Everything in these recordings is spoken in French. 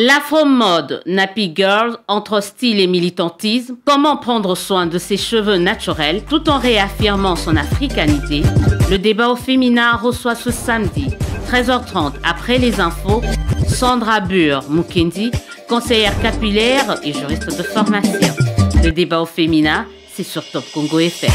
L'afro-mode Nappy Girl entre style et militantisme, comment prendre soin de ses cheveux naturels tout en réaffirmant son africanité. Le débat au féminin reçoit ce samedi, 13h30 après les infos, Sandra Bur-Mukendi, conseillère capillaire et juriste de formation. Le débat au féminin, c'est sur Top Congo FM.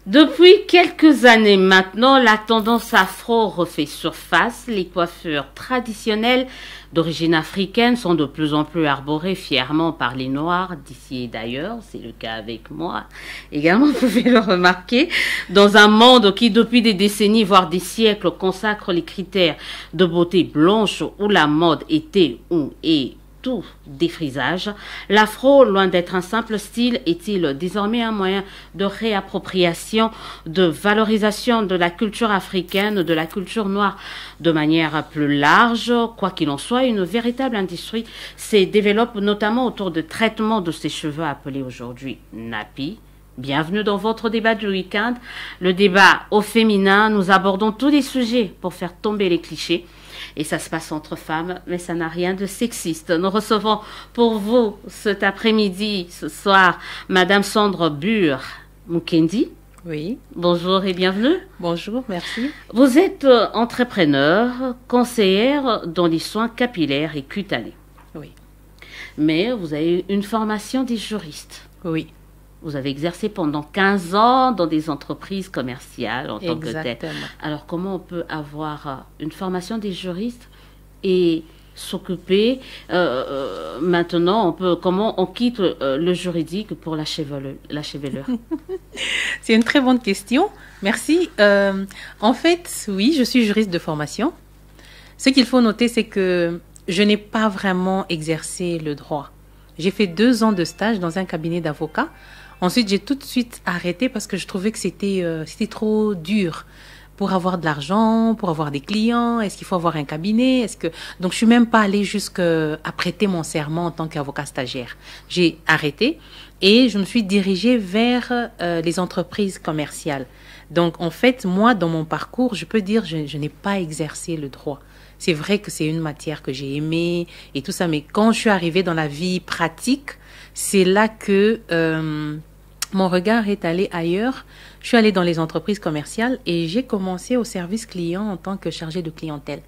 Depuis quelques années maintenant, la tendance afro refait surface. Les coiffures traditionnelles d'origine africaine sont de plus en plus arborées fièrement par les Noirs d'ici et d'ailleurs. C'est le cas avec moi. Également, vous pouvez le remarquer, dans un monde qui, depuis des décennies, voire des siècles, consacre les critères de beauté blanche où la mode était ou est tout défrisage, l'afro, loin d'être un simple style, est-il désormais un moyen de réappropriation, de valorisation de la culture africaine, de la culture noire de manière plus large. Quoi qu'il en soit, une véritable industrie se développe notamment autour de traitements de ces cheveux appelés aujourd'hui nappy. Bienvenue dans votre débat du week-end. Le débat au féminin, nous abordons tous les sujets pour faire tomber les clichés. Et ça se passe entre femmes, mais ça n'a rien de sexiste. Nous recevons pour vous cet après-midi, ce soir, Madame Sandra Bur-Mukendi. Oui. Bonjour et bienvenue. Bonjour, merci. Vous êtes entrepreneur, conseillère dans les soins capillaires et cutanés. Oui. Mais vous avez une formation des juristes. Oui. Vous avez exercé pendant 15 ans dans des entreprises commerciales en tant que telle. Alors, comment on peut avoir une formation des juristes et s'occuper maintenant, comment on quitte le juridique pour la chevelure? C'est une très bonne question. Merci. En fait, oui, je suis juriste de formation. Ce qu'il faut noter, c'est que je n'ai pas vraiment exercé le droit. J'ai fait 2 ans de stage dans un cabinet d'avocats. Ensuite, j'ai tout de suite arrêté parce que je trouvais que c'était trop dur pour avoir de l'argent, pour avoir des clients. Est-ce qu'il faut avoir un cabinet? Donc, je suis même pas allée jusqu'à prêter mon serment en tant qu'avocat stagiaire. J'ai arrêté et je me suis dirigée vers les entreprises commerciales. Donc, en fait, moi, dans mon parcours, je peux dire je n'ai pas exercé le droit. C'est vrai que c'est une matière que j'ai aimée et tout ça, mais quand je suis arrivée dans la vie pratique, c'est là que mon regard est allé ailleurs. Je suis allée dans les entreprises commerciales et j'ai commencé au service client en tant que chargée de clientèle.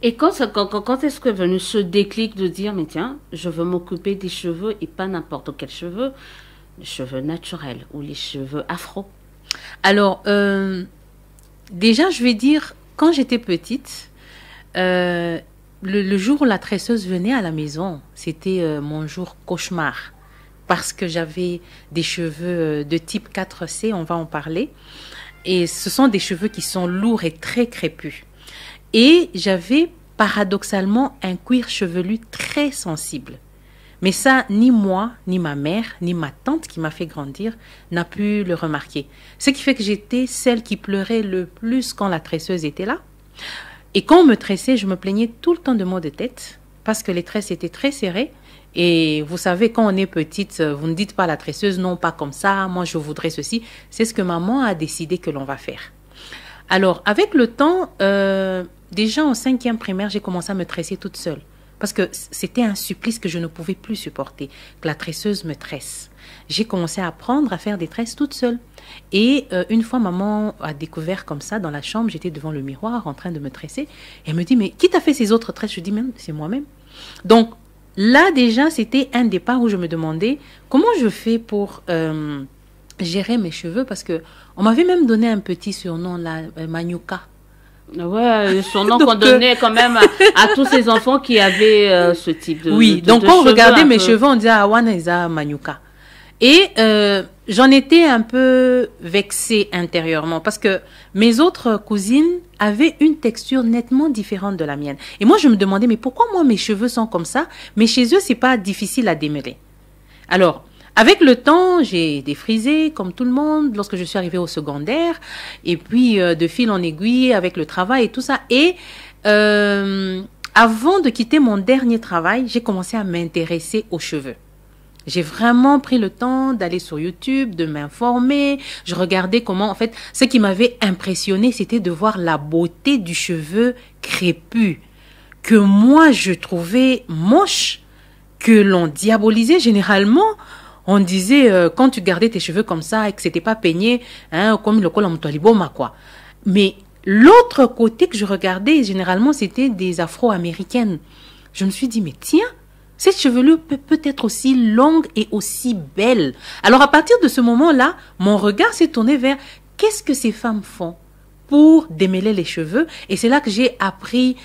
Et quand est-ce que est venu ce déclic de dire, mais tiens, je veux m'occuper des cheveux et pas n'importe quels cheveux, les cheveux naturels ou les cheveux afro? Alors, déjà, je vais dire, quand j'étais petite, le jour où la tresseuse venait à la maison, c'était mon jour cauchemar. Parce que j'avais des cheveux de type 4C, on va en parler. Et ce sont des cheveux qui sont lourds et très crépus. Et j'avais paradoxalement un cuir chevelu très sensible. Mais ça, ni moi, ni ma mère, ni ma tante qui m'a fait grandir n'a pu le remarquer. Ce qui fait que j'étais celle qui pleurait le plus quand la tresseuse était là. Et quand on me tressait, je me plaignais tout le temps de maux de tête parce que les tresses étaient très serrées. Et vous savez, quand on est petite, vous ne dites pas à la tresseuse, non, pas comme ça, moi je voudrais ceci. C'est ce que maman a décidé que l'on va faire. Alors, avec le temps, déjà en 5e primaire, j'ai commencé à me tresser toute seule. Parce que c'était un supplice que je ne pouvais plus supporter, que la tresseuse me tresse. J'ai commencé à apprendre à faire des tresses toute seule. Et une fois, maman a découvert comme ça dans la chambre, j'étais devant le miroir en train de me tresser. Et elle me dit, mais qui t'a fait ces autres tresses? Je dis, même, c'est moi-même. Donc, là, déjà, c'était un départ où je me demandais comment je fais pour gérer mes cheveux parce que on m'avait même donné un petit surnom, la Manyuka. Ouais, le surnom qu'on donnait quand même à tous ces enfants qui avaient ce type de oui, donc quand on regardait mes cheveux, on disait Awana Isa Manyuka. Et j'en étais un peu vexée intérieurement parce que mes autres cousines avaient une texture nettement différente de la mienne. Et moi, je me demandais, mais pourquoi moi, mes cheveux sont comme ça? Mais chez eux, c'est pas difficile à démêler. Alors, avec le temps, j'ai défrisé comme tout le monde lorsque je suis arrivée au secondaire. Et puis, de fil en aiguille, avec le travail et tout ça. Et avant de quitter mon dernier travail, j'ai commencé à m'intéresser aux cheveux. J'ai vraiment pris le temps d'aller sur YouTube, de m'informer. Je regardais comment, en fait, ce qui m'avait impressionné, c'était de voir la beauté du cheveu crépus. que moi je trouvais moches, que l'on diabolisait généralement. On disait, quand tu gardais tes cheveux comme ça et que c'était pas peigné, hein, comme le col en moutoiliboma, quoi. Mais l'autre côté que je regardais, généralement, c'était des afro-américaines. Je me suis dit, mais tiens, cette chevelure peut être aussi longue et aussi belle. Alors, à partir de ce moment-là, mon regard s'est tourné vers qu'est-ce que ces femmes font pour démêler les cheveux. Et c'est là que j'ai appris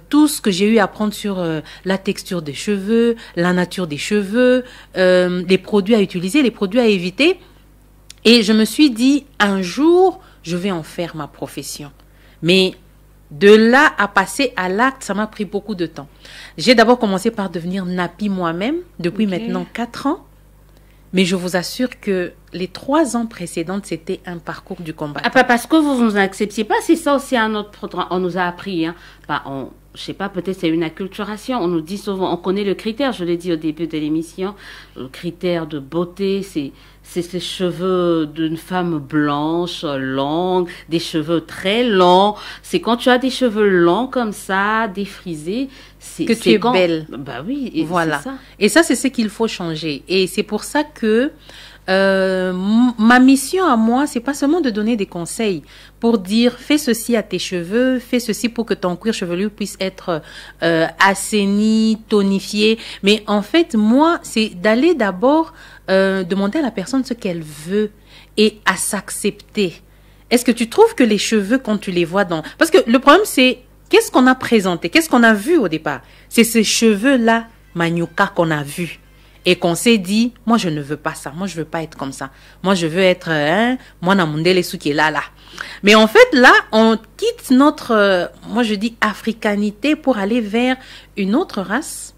tout ce que j'ai eu à apprendre sur la texture des cheveux, la nature des cheveux, les produits à utiliser, les produits à éviter. Et je me suis dit, un jour, je vais en faire ma profession. Mais de là à passer à l'acte, ça m'a pris beaucoup de temps. J'ai d'abord commencé par devenir nappy moi-même, depuis maintenant 4 ans. Mais je vous assure que les 3 ans précédentes, c'était un parcours du combat. Ah, pas parce que vous ne vous acceptiez pas, c'est ça aussi un autre programme. On nous a appris, hein. Je sais pas, peut-être c'est une acculturation. On nous dit souvent, on connaît le critère, je l'ai dit au début de l'émission, le critère de beauté, c'est ces cheveux d'une femme blanche, longue, des cheveux très longs. C'est quand tu as des cheveux longs comme ça, défrisés, que tu es belle. Bah oui, et voilà. Ça. Et ça, c'est ce qu'il faut changer. Et c'est pour ça que ma mission à moi, c'est pas seulement de donner des conseils pour dire fais ceci à tes cheveux, fais ceci pour que ton cuir chevelu puisse être assaini, tonifié. Mais en fait, moi, c'est d'aller d'abord demander à la personne ce qu'elle veut et à s'accepter. Est-ce que tu trouves que les cheveux, quand tu les vois dans... Parce que le problème, c'est qu'est-ce qu'on a présenté, qu'est-ce qu'on a vu au départ? C'est ces cheveux-là, Manyuka, qu'on a vus. Et qu'on s'est dit, moi, je ne veux pas ça. Moi, je veux pas être comme ça. Moi, je veux être, moi, Namundele Souki là. Mais en fait, là, on quitte notre, moi, je dis africanité pour aller vers une autre race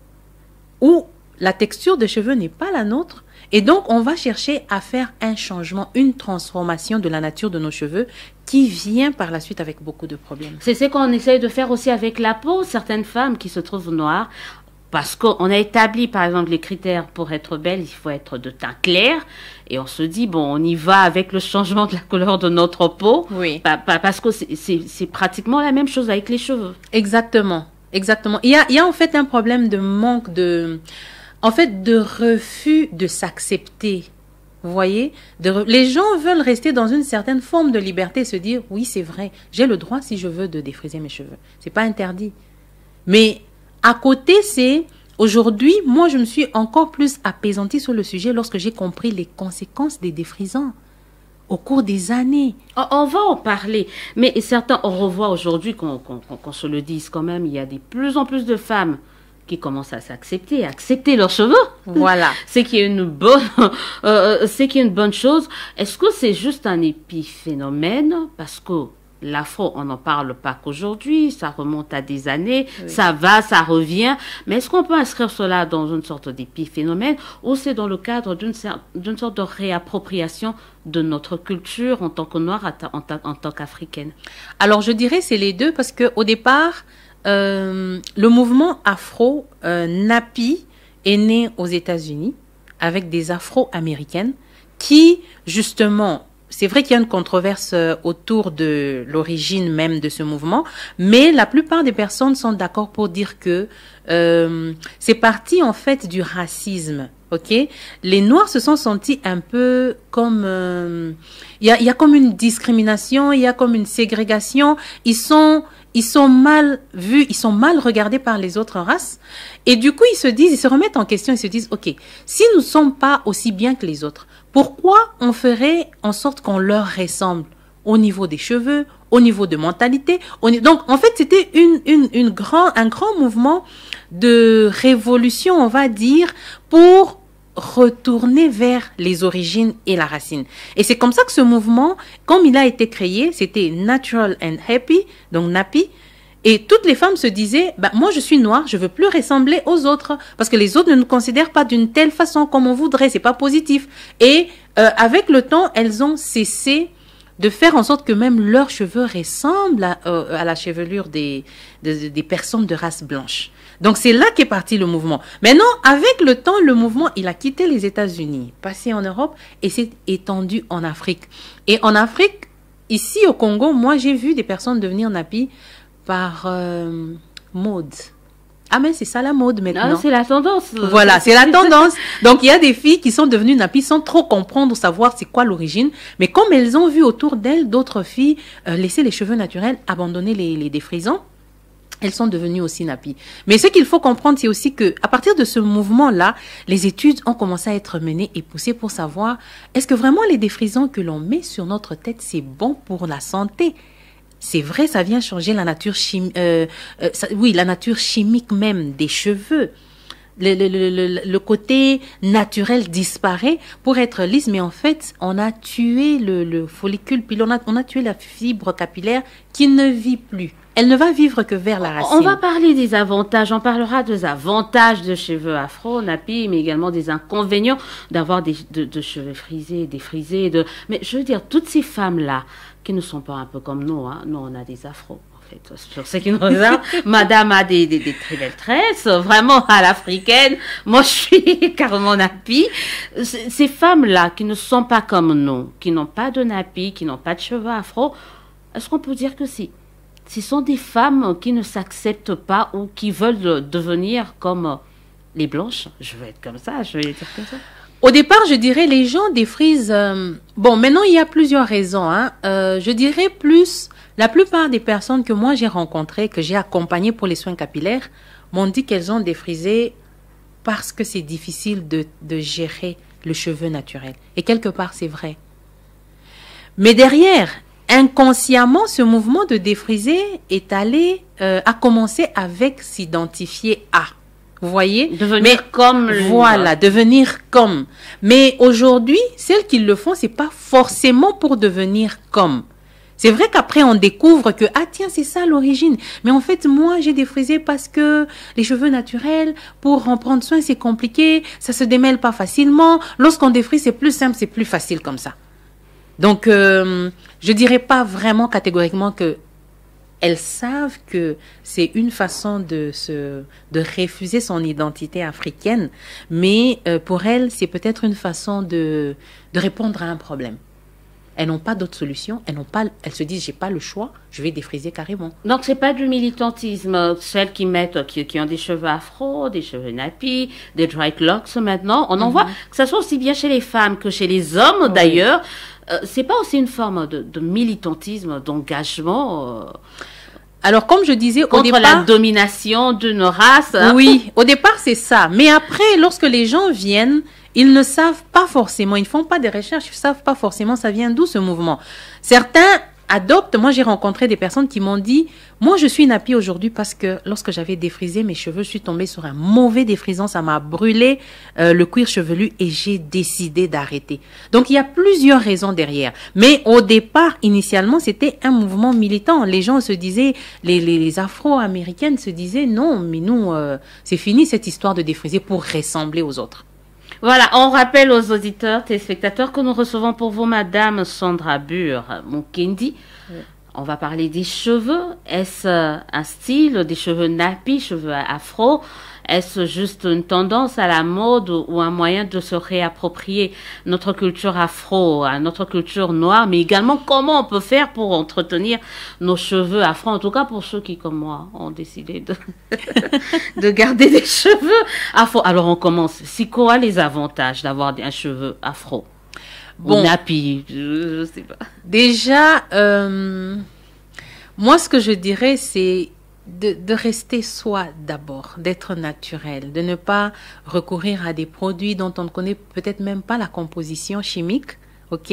où la texture des cheveux n'est pas la nôtre. Et donc, on va chercher à faire un changement, une transformation de la nature de nos cheveux qui vient par la suite avec beaucoup de problèmes. C'est ce qu'on essaye de faire aussi avec la peau. Certaines femmes qui se trouvent noires, parce qu'on a établi, par exemple, les critères pour être belle, il faut être de teint clair. Et on se dit, bon, on y va avec le changement de la couleur de notre peau. Oui. Parce que c'est pratiquement la même chose avec les cheveux. Exactement. Exactement. Il y a en fait un problème de manque de... En fait, de refus de s'accepter. Vous voyez? Les gens veulent rester dans une certaine forme de liberté et se dire, oui, c'est vrai, j'ai le droit, si je veux, de défriser mes cheveux. C'est pas interdit. Mais... à côté, c'est aujourd'hui, moi, je me suis encore plus apaisantie sur le sujet lorsque j'ai compris les conséquences des défrisants au cours des années. On va en parler, mais certains, on revoit aujourd'hui, qu'on se le dise quand même, il y a de plus en plus de femmes qui commencent à s'accepter, à accepter leurs cheveux. Voilà. C'est qui est une bonne chose. Est-ce que c'est juste un épiphénomène? Parce que l'afro, on n'en parle pas qu'aujourd'hui, ça remonte à des années, oui. Ça va, ça revient. Mais est-ce qu'on peut inscrire cela dans une sorte d'épiphénomène ou c'est dans le cadre d'une sorte de réappropriation de notre culture en tant que noire, en tant qu'africaine? Alors, je dirais c'est les deux parce qu'au départ, le mouvement afro Napi est né aux États-Unis avec des afro-américaines qui, justement, c'est vrai qu'il y a une controverse autour de l'origine même de ce mouvement, mais la plupart des personnes sont d'accord pour dire que c'est parti en fait du racisme. Ok, les Noirs se sont sentis un peu comme il y a comme une discrimination, il y a comme une ségrégation. Ils sont mal vus, ils sont mal regardés par les autres races. Et du coup, ils se remettent en question, ils se disent, ok, si nous ne sommes pas aussi bien que les autres, pourquoi on ferait en sorte qu'on leur ressemble au niveau des cheveux, au niveau de mentalité? Donc, en fait, c'était un grand mouvement de révolution, on va dire, pour retourner vers les origines et la racine. Et c'est comme ça que ce mouvement, comme il a été créé, c'était Natural and Happy, donc Napi. Et toutes les femmes se disaient, bah, moi je suis noire, je veux plus ressembler aux autres parce que les autres ne nous considèrent pas d'une telle façon comme on voudrait, c'est pas positif. Et avec le temps, elles ont cessé de faire en sorte que même leurs cheveux ressemblent à la chevelure des personnes de race blanche. Donc c'est là qu'est parti le mouvement. Maintenant, avec le temps, le mouvement, il a quitté les États-Unis, passé en Europe et s'est étendu en Afrique. Et en Afrique, ici au Congo, moi j'ai vu des personnes devenir nappies par mode. Ah, mais c'est ça la mode maintenant. Ah, c'est la tendance. Voilà, c'est la tendance. Donc, il y a des filles qui sont devenues nappies sans trop comprendre ou savoir c'est quoi l'origine. Mais comme elles ont vu autour d'elles d'autres filles laisser les cheveux naturels, abandonner les défrisants, elles sont devenues aussi nappies. Mais ce qu'il faut comprendre, c'est aussi que à partir de ce mouvement-là, les études ont commencé à être menées et poussées pour savoir est-ce que vraiment les défrisants que l'on met sur notre tête, c'est bon pour la santé? C'est vrai, ça vient changer la nature la nature chimique même des cheveux. Le côté naturel disparaît pour être lisse, mais en fait, on a tué le follicule, puis on a tué la fibre capillaire qui ne vit plus. Elle ne va vivre que vers la racine. On va parler des avantages, on parlera des avantages de cheveux afro, nappy, mais également des inconvénients d'avoir de cheveux frisés, défrisés. Mais je veux dire, toutes ces femmes-là, qui ne sont pas un peu comme nous, hein, nous on a des afros. Sur ce qui nous regarde, madame a des très belles tresses, vraiment à l'africaine. Moi, je suis carrément nappy. Ces femmes-là qui ne sont pas comme nous, qui n'ont pas de nappy, qui n'ont pas de cheveux afro, est-ce qu'on peut dire que ce sont des femmes qui ne s'acceptent pas ou qui veulent devenir comme les blanches? Je veux être comme ça, je vais les dire comme ça. Au départ, je dirais les gens défrisent... bon, maintenant, il y a plusieurs raisons. Hein. Je dirais plus... La plupart des personnes que moi j'ai rencontrées, que j'ai accompagnées pour les soins capillaires, m'ont dit qu'elles ont défrisé parce que c'est difficile de gérer le cheveu naturel. Et quelque part, c'est vrai. Mais derrière, inconsciemment, ce mouvement de défriser est allé, a commencé avec s'identifier à. Vous voyez? Devenir comme. Voilà, devenir comme. Mais aujourd'hui, celles qui le font, c'est pas forcément pour devenir comme. C'est vrai qu'après, on découvre que, ah tiens, c'est ça l'origine. Mais en fait, moi, j'ai défrisé parce que les cheveux naturels, pour en prendre soin, c'est compliqué, ça se démêle pas facilement. Lorsqu'on défrise, c'est plus simple, c'est plus facile comme ça. Donc, je dirais pas vraiment catégoriquement que elles savent que c'est une façon de refuser son identité africaine, mais pour elles, c'est peut-être une façon de répondre à un problème. Elles n'ont pas d'autre solution. Elles se disent, j'ai pas le choix, je vais défriser carrément. Donc, c'est pas du militantisme. Celles qui ont des cheveux afro, des cheveux nappy, des dry locks maintenant. On en voit que ça soit aussi bien chez les femmes que chez les hommes, d'ailleurs. C'est pas aussi une forme de militantisme, d'engagement alors, comme je disais, contre au départ, la domination d'une race. Hein? Oui, au départ, c'est ça. Mais après, lorsque les gens viennent, ils ne savent pas forcément, ils ne font pas des recherches, ils ne savent pas forcément ça vient d'où ce mouvement. Certains adoptent, moi j'ai rencontré des personnes qui m'ont dit, moi je suis nappy aujourd'hui parce que lorsque j'avais défrisé mes cheveux, je suis tombée sur un mauvais défrisant, ça m'a brûlé le cuir chevelu et j'ai décidé d'arrêter. Donc il y a plusieurs raisons derrière. Mais au départ, initialement, c'était un mouvement militant. Les gens se disaient, les Afro-Américaines se disaient, non, mais nous, c'est fini cette histoire de défriser pour ressembler aux autres. Voilà, on rappelle aux auditeurs, téléspectateurs que nous recevons pour vous Madame Sandra Bure-Mukendi. Oui. On va parler des cheveux. Est-ce un style, des cheveux nappy, cheveux afro? Est-ce juste une tendance à la mode ou un moyen de se réapproprier notre culture afro, notre culture noire, mais également comment on peut faire pour entretenir nos cheveux afro, en tout cas pour ceux qui, comme moi, ont décidé de garder des cheveux afro. Alors on commence. C'est quoi les avantages d'avoir un cheveu afro? Bon, nappy, je sais pas. Déjà, moi ce que je dirais c'est de rester soi d'abord, d'être naturel, de ne pas recourir à des produits dont on ne connaît peut-être même pas la composition chimique, ok?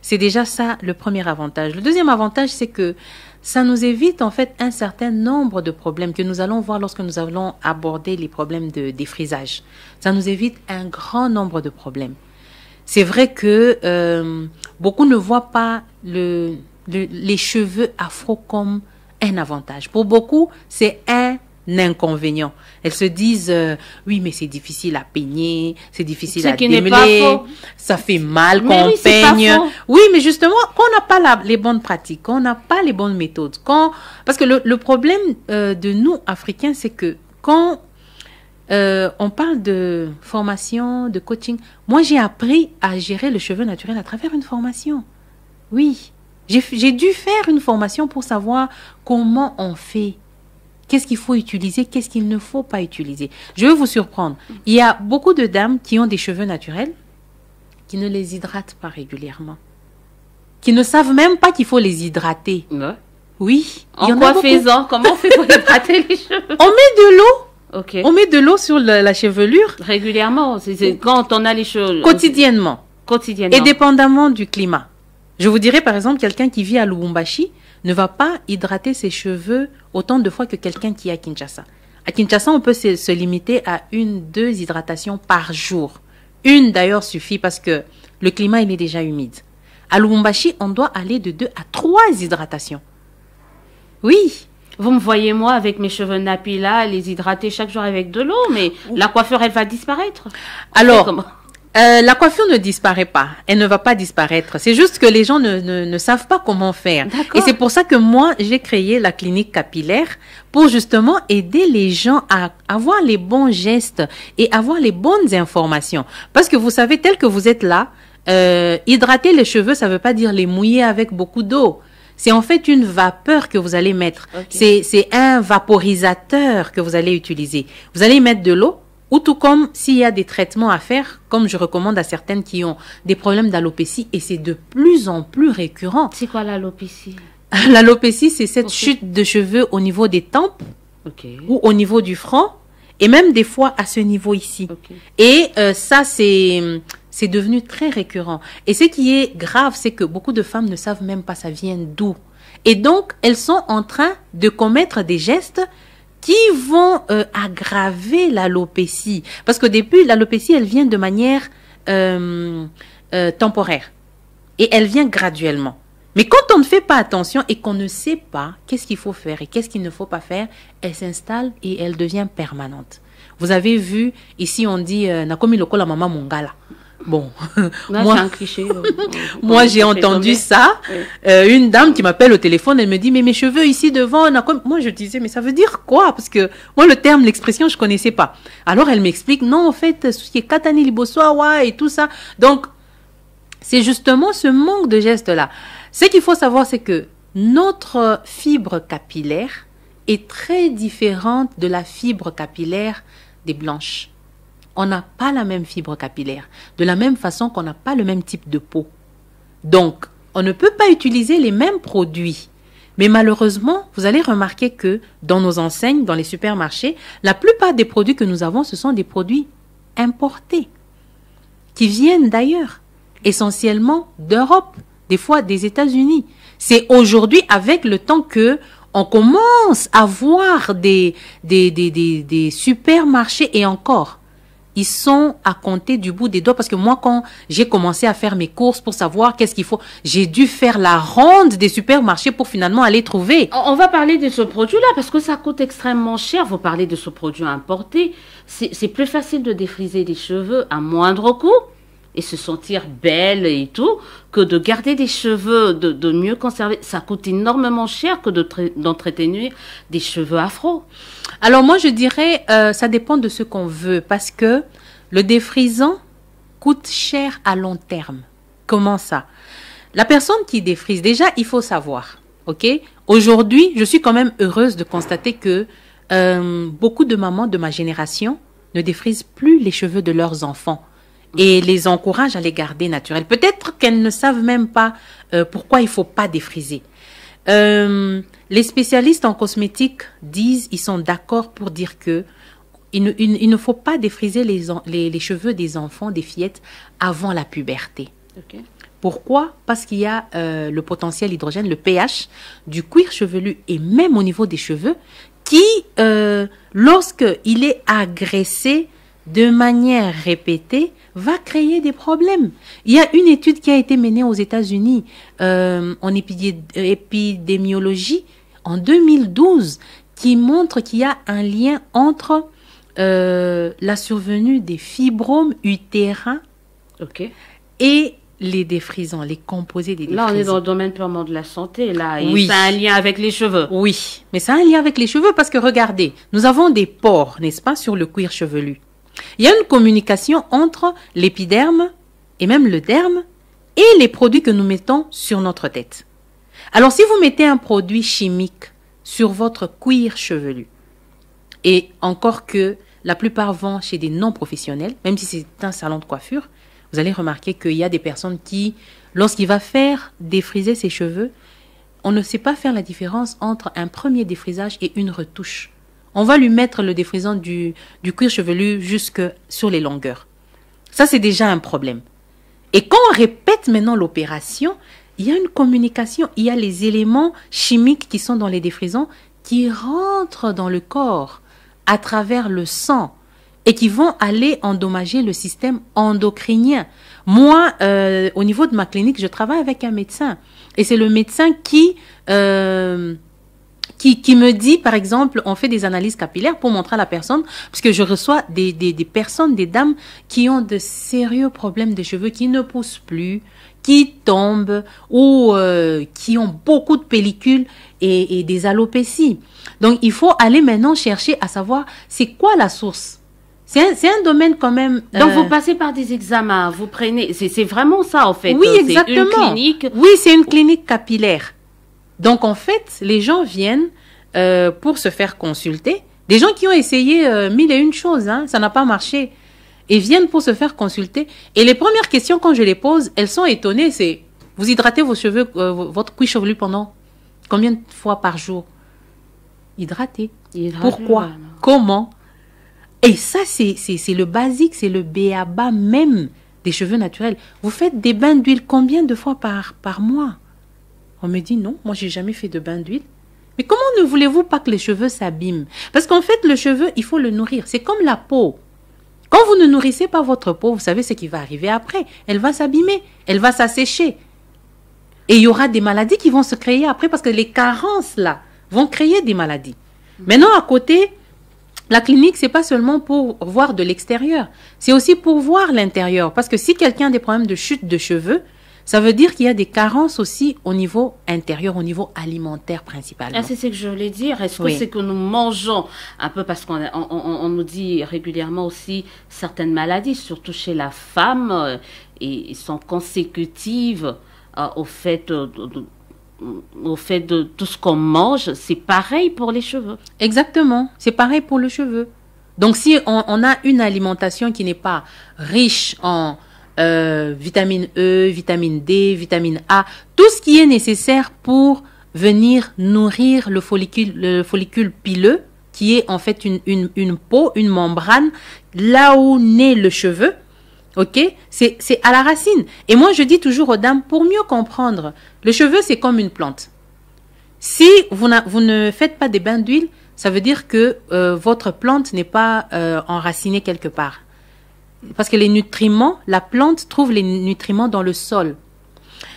C'est déjà ça le premier avantage. Le deuxième avantage, c'est que ça nous évite en fait un certain nombre de problèmes que nous allons voir lorsque nous allons aborder les problèmes de défrisage. Ça nous évite un grand nombre de problèmes. C'est vrai que beaucoup ne voient pas les cheveux afro comme un avantage. Pour beaucoup, c'est un inconvénient. Elles se disent, oui, mais c'est difficile à peigner, c'est difficile à démêler, ça fait mal quand on peigne. Oui, mais justement, quand on n'a pas les bonnes pratiques, quand on n'a pas les bonnes méthodes, parce que le problème de nous, Africains, c'est que quand on parle de formation, de coaching, moi, j'ai appris à gérer le cheveu naturel à travers une formation. Oui. J'ai dû faire une formation pour savoir comment on fait qu'est-ce qu'il faut utiliser, qu'est-ce qu'il ne faut pas utiliser. Je vais vous surprendre. Il y a beaucoup de dames qui ont des cheveux naturels, qui ne les hydratent pas régulièrement, qui ne savent même pas qu'il faut les hydrater. Ouais. Oui. En quoi faisant? Comment on fait pour hydrater les cheveux? On met de l'eau. Ok. On met de l'eau sur la chevelure. Régulièrement, c'est quand on a les cheveux. Quotidiennement. Quotidiennement. Et dépendamment du climat. Je vous dirais, par exemple, quelqu'un qui vit à Lubumbashi ne va pas hydrater ses cheveux autant de fois que quelqu'un qui est à Kinshasa. À Kinshasa, on peut se limiter à 1-2 hydratations par jour. Une d'ailleurs suffit parce que le climat il est déjà humide. À Lubumbashi, on doit aller de 2 à 3 hydratations. Oui. Vous me voyez, moi, avec mes cheveux nappis là, les hydrater chaque jour avec de l'eau, mais la coiffure, elle va disparaître. Alors, la coiffure ne disparaît pas. Elle ne va pas disparaître. C'est juste que les gens ne savent pas comment faire. Et c'est pour ça que moi, j'ai créé la clinique capillaire pour justement aider les gens à avoir les bons gestes et avoir les bonnes informations. Parce que vous savez, tel que vous êtes là, hydrater les cheveux, ça ne veut pas dire les mouiller avec beaucoup d'eau. C'est en fait une vapeur que vous allez mettre. Okay. C'est un vaporisateur que vous allez utiliser. Vous allez y mettre de l'eau, ou tout comme s'il y a des traitements à faire, comme je recommande à certaines qui ont des problèmes d'alopécie, et c'est de plus en plus récurrent. C'est quoi l'alopécie? L'alopécie, c'est cette chute de cheveux au niveau des tempes, ou au niveau du front, et même des fois à ce niveau ici. Et ça, c'est devenu très récurrent. Et ce qui est grave, c'est que beaucoup de femmes ne savent même pas ça vient d'où. Et donc, elles sont en train de commettre des gestes qui vont aggraver l'alopécie. Parce qu'au début, l'alopécie, elle vient de manière temporaire. Et elle vient graduellement. Mais quand on ne fait pas attention et qu'on ne sait pas qu'est-ce qu'il faut faire et qu'est-ce qu'il ne faut pas faire, elle s'installe et elle devient permanente. Vous avez vu, ici on dit « Nakomi loko la maman mongala ». Bon, là, moi, un cliché, moi j'ai entendu ça. Oui. Une dame qui m'appelle au téléphone, elle me dit mais mes cheveux ici devant, moi je disais mais ça veut dire quoi? Parce que moi le terme, l'expression, je connaissais pas. Alors elle m'explique non en fait ce qui est katani libosoawa et tout ça. Donc c'est justement ce manque de gestes là. Ce qu'il faut savoir c'est que notre fibre capillaire est très différente de la fibre capillaire des blanches. On n'a pas la même fibre capillaire, de la même façon qu'on n'a pas le même type de peau. Donc, on ne peut pas utiliser les mêmes produits. Mais malheureusement, vous allez remarquer que dans nos enseignes, dans les supermarchés, la plupart des produits que nous avons, ce sont des produits importés, qui viennent d'ailleurs, essentiellement d'Europe, des fois des États-Unis. C'est aujourd'hui, avec le temps que on commence à voir des supermarchés et encore. Ils sont à compter du bout des doigts parce que moi, quand j'ai commencé à faire mes courses pour savoir qu'est-ce qu'il faut, j'ai dû faire la ronde des supermarchés pour finalement aller trouver. On va parler de ce produit-là parce que ça coûte extrêmement cher. Vous parlez de ce produit importé. C'est plus facile de défriser les cheveux à moindre coût et se sentir belle et tout que de garder des cheveux, de mieux conserver. Ça coûte énormément cher que d'entretenir des cheveux afro. Alors moi je dirais ça dépend de ce qu'on veut parce que le défrisant coûte cher à long terme. Comment ça? La personne qui défrise, déjà il faut savoir, ok? Aujourd'hui je suis quand même heureuse de constater que beaucoup de mamans de ma génération ne défrisent plus les cheveux de leurs enfants et les encouragent à les garder naturels. Peut-être qu'elles ne savent même pas pourquoi il ne faut pas défriser. Les spécialistes en cosmétique disent, ils sont d'accord pour dire que il ne faut pas défriser les cheveux des enfants, des fillettes avant la puberté. Okay. Pourquoi? Parce qu'il y a le potentiel hydrogène, le pH du cuir chevelu et même au niveau des cheveux qui, lorsqu'il est agressé de manière répétée, va créer des problèmes. Il y a une étude qui a été menée aux États-Unis en épidémiologie en 2012 qui montre qu'il y a un lien entre la survenue des fibromes utérins et les défrisants, les composés des défrisants. Là, on est dans le domaine purement de la santé, là. Et oui. Ça a un lien avec les cheveux. Oui, mais ça a un lien avec les cheveux parce que regardez, nous avons des pores, n'est-ce pas, sur le cuir chevelu. Il y a une communication entre l'épiderme et même le derme et les produits que nous mettons sur notre tête. Alors, si vous mettez un produit chimique sur votre cuir chevelu, Et encore que la plupart vont chez des non-professionnels, même si c'est un salon de coiffure, vous allez remarquer qu'il y a des personnes qui, lorsqu'il va faire défriser ses cheveux, on ne sait pas faire la différence entre un premier défrisage et une retouche. On va lui mettre le défrisant du cuir chevelu jusque sur les longueurs. Ça, c'est déjà un problème. Et quand on répète maintenant l'opération, il y a une communication, il y a les éléments chimiques qui sont dans les défrisants qui rentrent dans le corps à travers le sang et qui vont aller endommager le système endocrinien. Moi, au niveau de ma clinique, je travaille avec un médecin. Et c'est le médecin qui me dit, par exemple, on fait des analyses capillaires pour montrer à la personne, parce que je reçois des personnes, des dames qui ont de sérieux problèmes de cheveux, qui ne poussent plus, qui tombent ou qui ont beaucoup de pellicules et des alopécies. Donc, il faut aller maintenant chercher à savoir c'est quoi la source. C'est un domaine quand même... Donc, vous passez par des examens, vous prenez... C'est vraiment ça, en fait. Oui, exactement. C'est une clinique... Oui, c'est une clinique capillaire. Donc, en fait, les gens viennent pour se faire consulter. Des gens qui ont essayé mille et une choses, hein, ça n'a pas marché. Ils viennent pour se faire consulter. Et les premières questions, quand je les pose, elles sont étonnées. C'est, vous hydratez vos cheveux, votre cuir chevelu pendant combien de fois par jour? Hydrater. Pourquoi? Voilà. Comment? Et ça, c'est le basique, c'est le b.a.-ba même des cheveux naturels. Vous faites des bains d'huile combien de fois par mois? On me dit non, moi j'ai jamais fait de bain d'huile. Mais comment ne voulez-vous pas que les cheveux s'abîment? Parce qu'en fait, le cheveu, il faut le nourrir. C'est comme la peau. Quand vous ne nourrissez pas votre peau, vous savez ce qui va arriver après. Elle va s'abîmer, elle va s'assécher. Et il y aura des maladies qui vont se créer après parce que les carences là vont créer des maladies. Maintenant, à côté, la clinique, c'est pas seulement pour voir de l'extérieur, c'est aussi pour voir l'intérieur. Parce que si quelqu'un a des problèmes de chute de cheveux, ça veut dire qu'il y a des carences aussi au niveau intérieur, au niveau alimentaire principalement. Ah, c'est ce que je voulais dire. Est-ce que Oui. c'est que nous mangeons un peu, parce qu'on nous dit régulièrement aussi certaines maladies, surtout chez la femme, et sont consécutives au fait de tout ce qu'on mange. C'est pareil pour les cheveux. Exactement, c'est pareil pour le cheveu. Donc si on a une alimentation qui n'est pas riche en vitamine E, vitamine D, vitamine A, tout ce qui est nécessaire pour venir nourrir le follicule pileux, qui est en fait une peau, une membrane, là où naît le cheveu, ok? C'est à la racine. Et moi, je dis toujours aux dames, pour mieux comprendre, le cheveu, c'est comme une plante. Si vous ne faites pas des bains d'huile, ça veut dire que votre plante n'est pas enracinée quelque part. Parce que les nutriments, la plante trouve les nutriments dans le sol.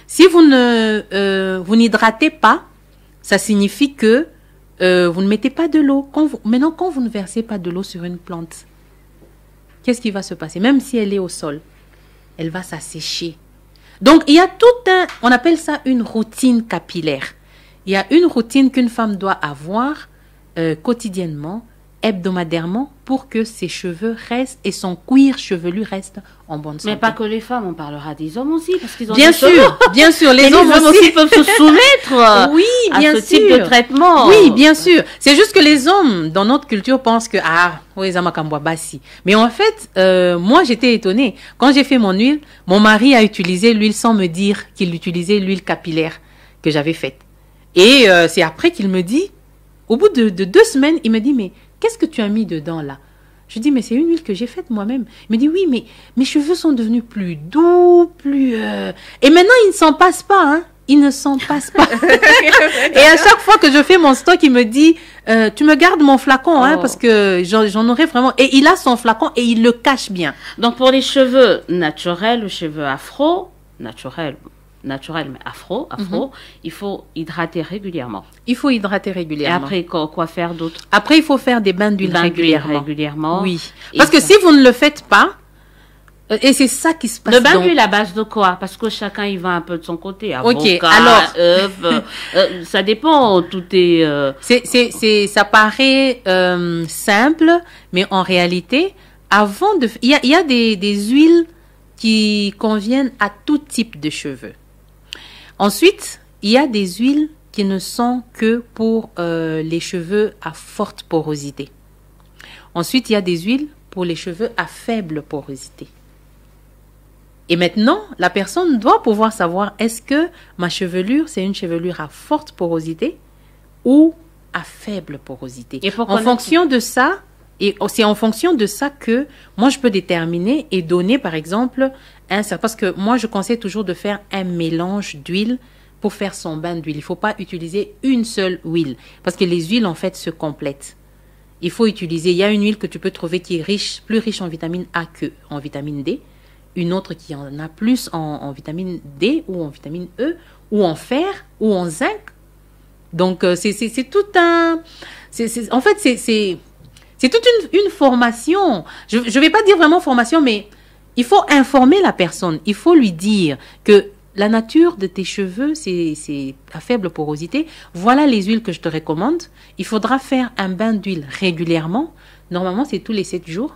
Si vous n'hydratez pas, ça signifie que vous ne mettez pas de l'eau. Maintenant, quand vous ne versez pas de l'eau sur une plante, qu'est-ce qui va se passer? Même si elle est au sol, elle va s'assécher. Donc, il y a on appelle ça une routine capillaire. Il y a une routine qu'une femme doit avoir quotidiennement, hebdomadairement, pour que ses cheveux restent et son cuir chevelu reste en bonne santé. Mais pas que les femmes, on parlera des hommes aussi, parce qu'ils ont Bien des cheveux. sûr, bien sûr, les hommes aussi peuvent se soumettre oui, bien à ce sûr. type de traitement. Oui, bien sûr. C'est juste que les hommes, dans notre culture, pensent que oui, Zamakambwa Bassi. Mais en fait, moi, j'étais étonnée. Quand j'ai fait mon huile, mon mari a utilisé l'huile sans me dire qu'il utilisait l'huile capillaire que j'avais faite. Et c'est après qu'il me dit, au bout de 2 semaines, il me dit, mais qu'est-ce que tu as mis dedans là? Je dis, mais c'est une huile que j'ai faite moi-même. Il me dit, oui, mais mes cheveux sont devenus plus doux, plus... Et maintenant, ils ne s'en passent pas, hein. Ils ne s'en passent pas. Et à chaque fois que je fais mon stock, il me dit, tu me gardes mon flacon, hein, parce que j'en aurais vraiment... Et il a son flacon et il le cache bien. Donc, pour les cheveux naturels, les cheveux afro, naturel mais afro, il faut hydrater régulièrement. Il faut hydrater régulièrement. Et après, quoi faire d'autre? Après, il faut faire des bains d'huile régulièrement. Oui. Parce que si vous ne le faites pas, et c'est ça qui se passe. Le bain d'huile à base de quoi? Parce que chacun y va un peu de son côté. Avocat, ok, alors, œuf, ça dépend. Tout est. Ça paraît simple, mais en réalité, il y a des huiles qui conviennent à tout type de cheveux. Ensuite, il y a des huiles qui ne sont que pour les cheveux à forte porosité. Ensuite, il y a des huiles pour les cheveux à faible porosité. Et maintenant, la personne doit pouvoir savoir est-ce que ma chevelure, c'est une chevelure à forte porosité ou à faible porosité. Et en fonction de ça, et c'est en fonction de ça que moi, je peux déterminer et donner, par exemple, parce que moi, je conseille toujours de faire un mélange d'huile pour faire son bain d'huile. Il ne faut pas utiliser une seule huile parce que les huiles, en fait, se complètent. Il faut utiliser, il y a une huile que tu peux trouver qui est riche, plus riche en vitamine A que en vitamine D. Une autre qui en a plus en vitamine D ou en vitamine E ou en fer ou en zinc. Donc, c'est tout un... en fait, c'est toute une formation. Je ne vais pas dire vraiment formation, mais il faut informer la personne. Il faut lui dire que la nature de tes cheveux, c'est à faible porosité. Voilà les huiles que je te recommande. Il faudra faire un bain d'huile régulièrement. Normalement, c'est tous les 7 jours.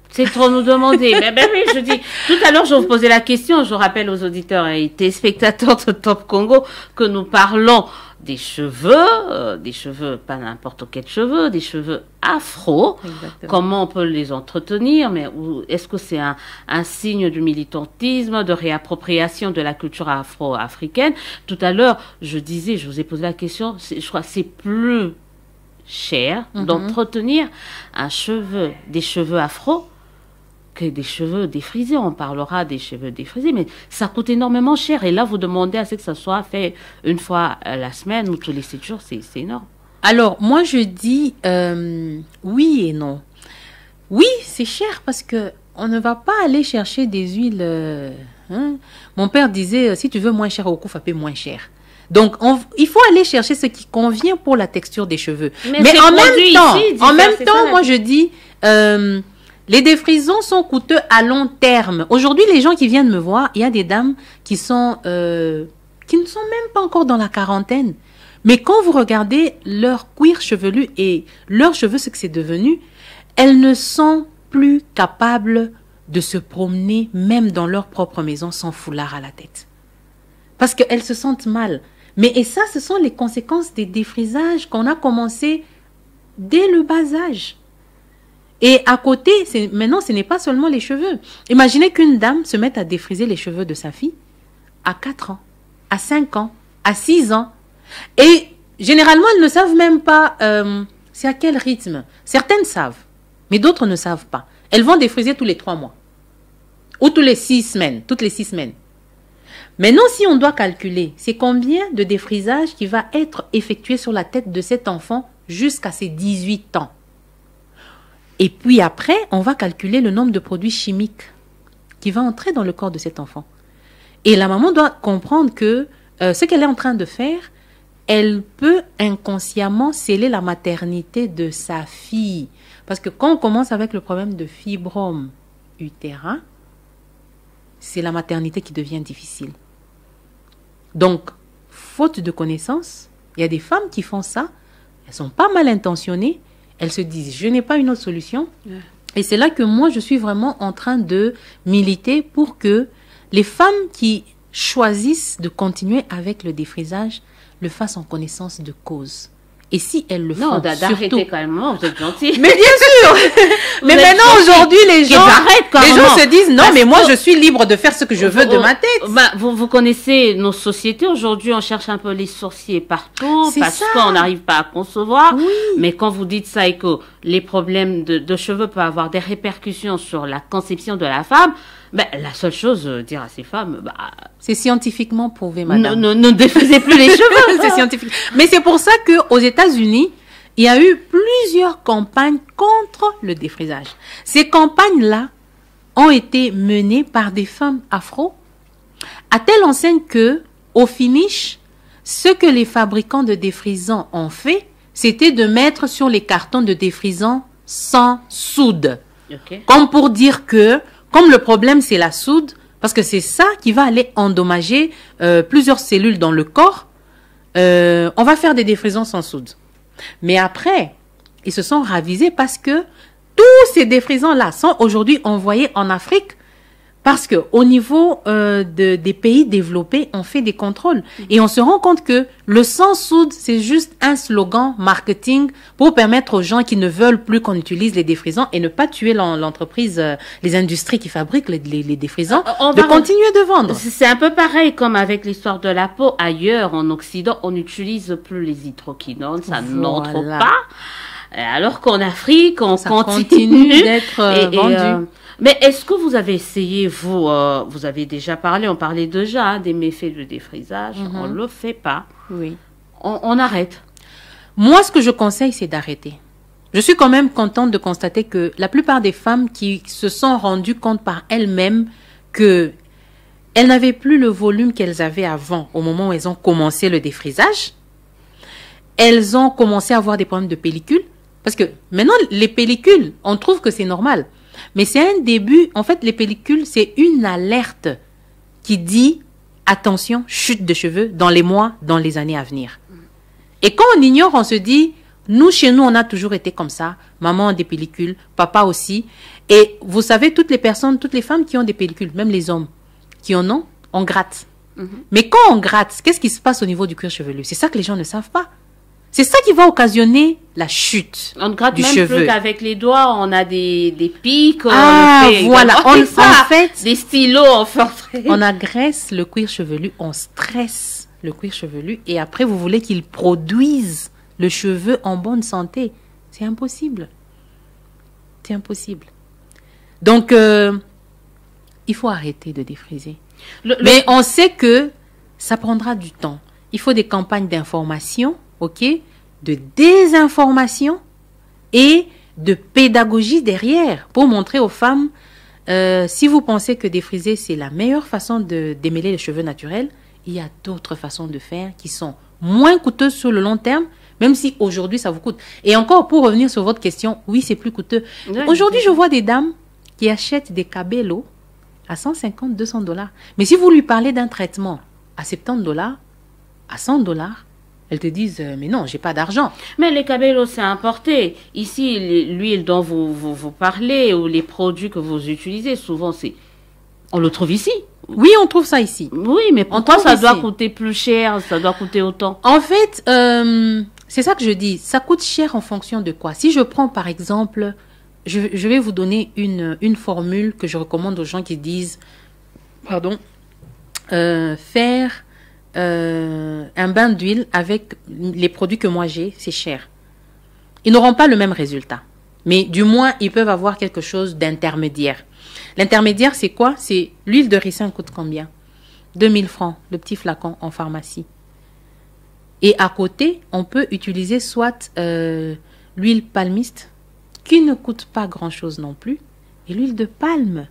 C'est trop nous demander. Mais oui, je dis, tout à l'heure, je vous posais la question. Je rappelle aux auditeurs et téléspectateurs de Top Congo que nous parlons des cheveux, pas n'importe quels cheveux, des cheveux afro. Exactement. Comment on peut les entretenir, mais est-ce que c'est un signe du militantisme, de réappropriation de la culture afro-africaine? Tout à l'heure, je vous ai posé la question, je crois que c'est plus cher d'entretenir des cheveux afro que des cheveux défrisés. On parlera des cheveux défrisés, mais ça coûte énormément cher. Et là, vous demandez à ce que ça soit fait une fois la semaine ou tous les 7 jours, c'est énorme. Alors, moi, je dis oui et non. Oui, c'est cher parce que on ne va pas aller chercher des huiles. Mon père disait, si tu veux moins cher au cou, paie moins cher. Donc, il faut aller chercher ce qui convient pour la texture des cheveux. Mais en même temps, moi, je dis... les défrisants sont coûteux à long terme. Aujourd'hui, les gens qui viennent me voir, il y a des dames qui ne sont même pas encore dans la quarantaine. Mais quand vous regardez leur cuir chevelu et leurs cheveux, ce que c'est devenu, elles ne sont plus capables de se promener même dans leur propre maison sans foulard à la tête. Parce qu'elles se sentent mal. Et ça, ce sont les conséquences des défrisages qu'on a commencé dès le bas âge. Et à côté, maintenant, ce n'est pas seulement les cheveux. Imaginez qu'une dame se mette à défriser les cheveux de sa fille à 4 ans, à 5 ans, à 6 ans. Et généralement, elles ne savent même pas c'est à quel rythme. Certaines savent, mais d'autres ne savent pas. Elles vont défriser tous les 3 mois ou toutes les 6 semaines. Maintenant, si on doit calculer, c'est combien de défrisage qui va être effectué sur la tête de cet enfant jusqu'à ses 18 ans. Et puis après, on va calculer le nombre de produits chimiques qui va entrer dans le corps de cet enfant. Et la maman doit comprendre que ce qu'elle est en train de faire, elle peut inconsciemment sceller la maternité de sa fille. Parce que quand on commence avec le problème de fibrome utérin, c'est la maternité qui devient difficile. Donc, faute de connaissances, il y a des femmes qui font ça, elles sont pas mal intentionnées, elles se disent, je n'ai pas une autre solution. Et c'est là que moi, je suis vraiment en train de militer pour que les femmes qui choisissent de continuer avec le défrisage le fassent en connaissance de cause. Et si elles le font, non, d'arrêter quand même, vous êtes gentil. Mais bien sûr. Mais maintenant, aujourd'hui, les gens se disent, non, mais moi, je suis libre de faire ce que je veux de ma tête. Vous connaissez nos sociétés. Aujourd'hui, on cherche un peu les sorciers partout parce qu'on n'arrive pas à concevoir. Oui. Mais quand vous dites ça et que les problèmes de cheveux peuvent avoir des répercussions sur la conception de la femme, la seule chose, dire à ces femmes, c'est scientifiquement prouvé, madame. Ne défrisez plus les cheveux. C'est scientifique. Mais c'est pour ça qu'aux États-Unis, il y a eu plusieurs campagnes contre le défrisage. Ces campagnes-là ont été menées par des femmes afro, à telle enseigne que, au finish, ce que les fabricants de défrisants ont fait, c'était de mettre sur les cartons de défrisants sans soude. Okay. Comme pour dire que, comme le problème c'est la soude, parce que c'est ça qui va aller endommager plusieurs cellules dans le corps, on va faire des défrisants sans soude. Mais après, ils se sont ravisés parce que tous ces défrisants-là sont aujourd'hui envoyés en Afrique Parce que au niveau des pays développés, on fait des contrôles et on se rend compte que le sans soude, c'est juste un slogan marketing pour permettre aux gens qui ne veulent plus qu'on utilise les défrisants et ne pas tuer l'entreprise, les industries qui fabriquent les défrisants, de continuer de vendre. C'est un peu pareil comme avec l'histoire de la peau. Ailleurs, en Occident, on n'utilise plus les hydroquinones, ça n'entre pas. Alors qu'en Afrique, on continue d'être vendu. Mais est-ce que vous avez essayé, vous avez déjà parlé, on parlait déjà des méfaits du défrisage, on ne le fait pas. Oui. On arrête. Moi, ce que je conseille, c'est d'arrêter. Je suis quand même contente de constater que la plupart des femmes qui se sont rendues compte par elles-mêmes que elles n'avaient plus le volume qu'elles avaient avant, au moment où elles ont commencé le défrisage, elles ont commencé à avoir des problèmes de pellicule. Parce que maintenant, les pellicules, on trouve que c'est normal. Mais c'est un début, en fait, les pellicules, c'est une alerte qui dit, attention, chute de cheveux dans les mois, dans les années à venir. Et quand on ignore, on se dit, nous, chez nous, on a toujours été comme ça. Maman a des pellicules, papa aussi. Et vous savez, toutes les personnes, toutes les femmes qui ont des pellicules, même les hommes qui en ont, on gratte. Mais quand on gratte, qu'est-ce qui se passe au niveau du cuir chevelu? C'est ça que les gens ne savent pas. C'est ça qui va occasionner la chute on ne gratte du même cheveu. Plus qu'avec les doigts, on a des pics. Voilà. En fait, des stylos en forfait. On agresse le cuir chevelu, on stresse le cuir chevelu et après vous voulez qu'il produise le cheveu en bonne santé. C'est impossible. C'est impossible. Donc, il faut arrêter de défriser. Mais on sait que ça prendra du temps. Il faut des campagnes d'information, ok, de désinformation et de pédagogie derrière pour montrer aux femmes, si vous pensez que défriser c'est la meilleure façon de démêler les cheveux naturels, il y a d'autres façons de faire qui sont moins coûteuses sur le long terme, même si aujourd'hui ça vous coûte. Et encore pour revenir sur votre question, oui c'est plus coûteux. Oui, aujourd'hui je vois des dames qui achètent des cabellos à 150, 200 $. Mais si vous lui parlez d'un traitement à 70 $, à 100 $, elles te disent, mais non, j'ai pas d'argent. Mais les cabellos, c'est importé. Ici, l'huile dont vous parlez ou les produits que vous utilisez, souvent, on le trouve ici. Oui, on trouve ça ici. Oui, mais pourquoi ça doit coûter plus cher, ça doit coûter autant? En fait, c'est ça que je dis. Ça coûte cher en fonction de quoi? Si je prends, par exemple, je vais vous donner une formule que je recommande aux gens qui disent, pardon, faire un bain d'huile avec les produits que moi j'ai, c'est cher. Ils n'auront pas le même résultat. Mais du moins, ils peuvent avoir quelque chose d'intermédiaire. L'intermédiaire, c'est quoi? C'est l'huile de ricin coûte combien? 2000 francs, le petit flacon en pharmacie. Et à côté, on peut utiliser soit l'huile palmiste, qui ne coûte pas grand-chose non plus, et l'huile de palme.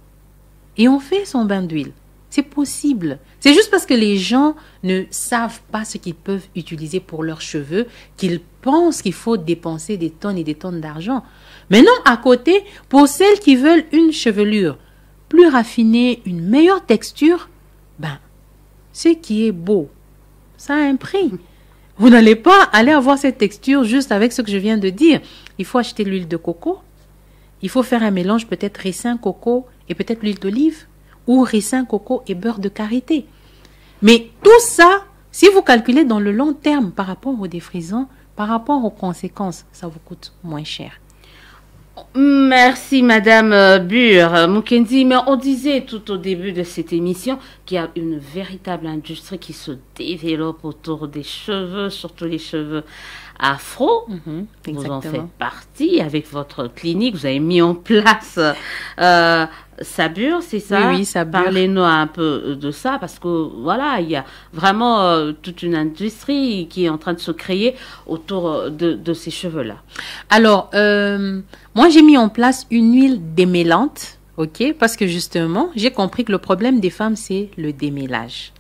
Et on fait son bain d'huile. C'est possible. C'est juste parce que les gens ne savent pas ce qu'ils peuvent utiliser pour leurs cheveux qu'ils pensent qu'il faut dépenser des tonnes et des tonnes d'argent. Mais non, à côté, pour celles qui veulent une chevelure plus raffinée, une meilleure texture, ben, ce qui est beau, ça a un prix. Vous n'allez pas aller avoir cette texture juste avec ce que je viens de dire. Il faut acheter l'huile de coco. Il faut faire un mélange peut-être ricin, coco et peut-être l'huile d'olive. Ou ricin, coco et beurre de karité. Mais tout ça, si vous calculez dans le long terme par rapport aux défrisants, par rapport aux conséquences, ça vous coûte moins cher. Merci Madame Bure. Mukendi, mais on disait tout au début de cette émission qu'il y a une véritable industrie qui se développe autour des cheveux, surtout les cheveux afro. Vous en faites partie avec votre clinique, vous avez mis en place Sabure, c'est ça? Oui, Sabure. Parlez-nous un peu de ça parce que voilà, il y a vraiment toute une industrie qui est en train de se créer autour de ces cheveux-là. Alors, moi j'ai mis en place une huile démêlante, ok? Parce que justement, j'ai compris que le problème des femmes, c'est le démêlage.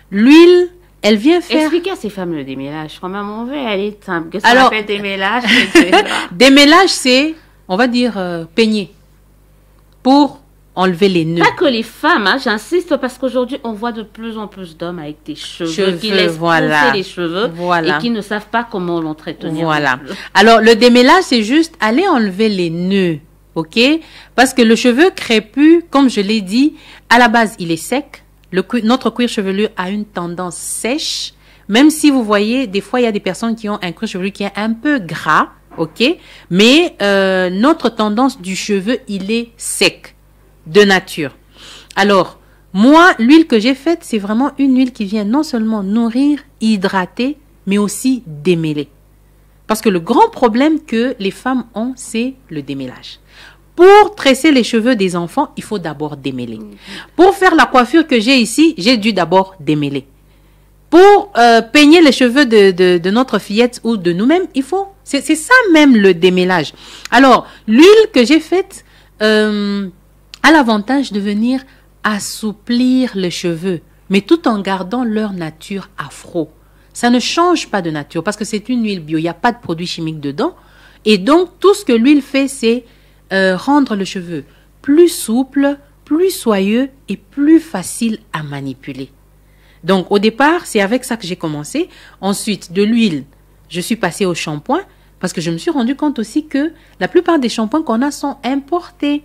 L'huile, elle vient faire... Expliquez à ces femmes le démêlage. Quand même, on veut aller simple. Qu'est-ce qu'on appelle démêlage? Démêlage, c'est, on va dire, peigner. Pour enlever les nœuds. Pas que les femmes, hein, j'insiste, parce qu'aujourd'hui, on voit de plus en plus d'hommes avec des cheveux qui laissent pousser les cheveux et qui ne savent pas comment l'entretenir. Voilà. Alors, le démêlage, c'est juste aller enlever les nœuds ok? Parce que le cheveu crépus, comme je l'ai dit, à la base, il est sec. Notre cuir chevelu a une tendance sèche. Même si vous voyez, des fois, il y a des personnes qui ont un cuir chevelu qui est un peu gras, ok? Mais notre tendance du cheveu, il est sec, de nature. Alors, moi, l'huile que j'ai faite, c'est vraiment une huile qui vient non seulement nourrir, hydrater, mais aussi démêler. Parce que le grand problème que les femmes ont, c'est le démêlage. Pour tresser les cheveux des enfants, il faut d'abord démêler. Pour faire la coiffure que j'ai ici, j'ai dû d'abord démêler. Pour peigner les cheveux de notre fillette ou de nous-mêmes, il faut... C'est ça même le démêlage. Alors, l'huile que j'ai faite a l'avantage de venir assouplir les cheveux, mais tout en gardant leur nature afro. Ça ne change pas de nature parce que c'est une huile bio, il n'y a pas de produits chimiques dedans. Et donc, tout ce que l'huile fait, c'est rendre le cheveu plus souple, plus soyeux et plus facile à manipuler. Donc, au départ, c'est avec ça que j'ai commencé. Ensuite, de l'huile, je suis passée au shampoing parce que je me suis rendu compte aussi que la plupart des shampoings qu'on a sont importés.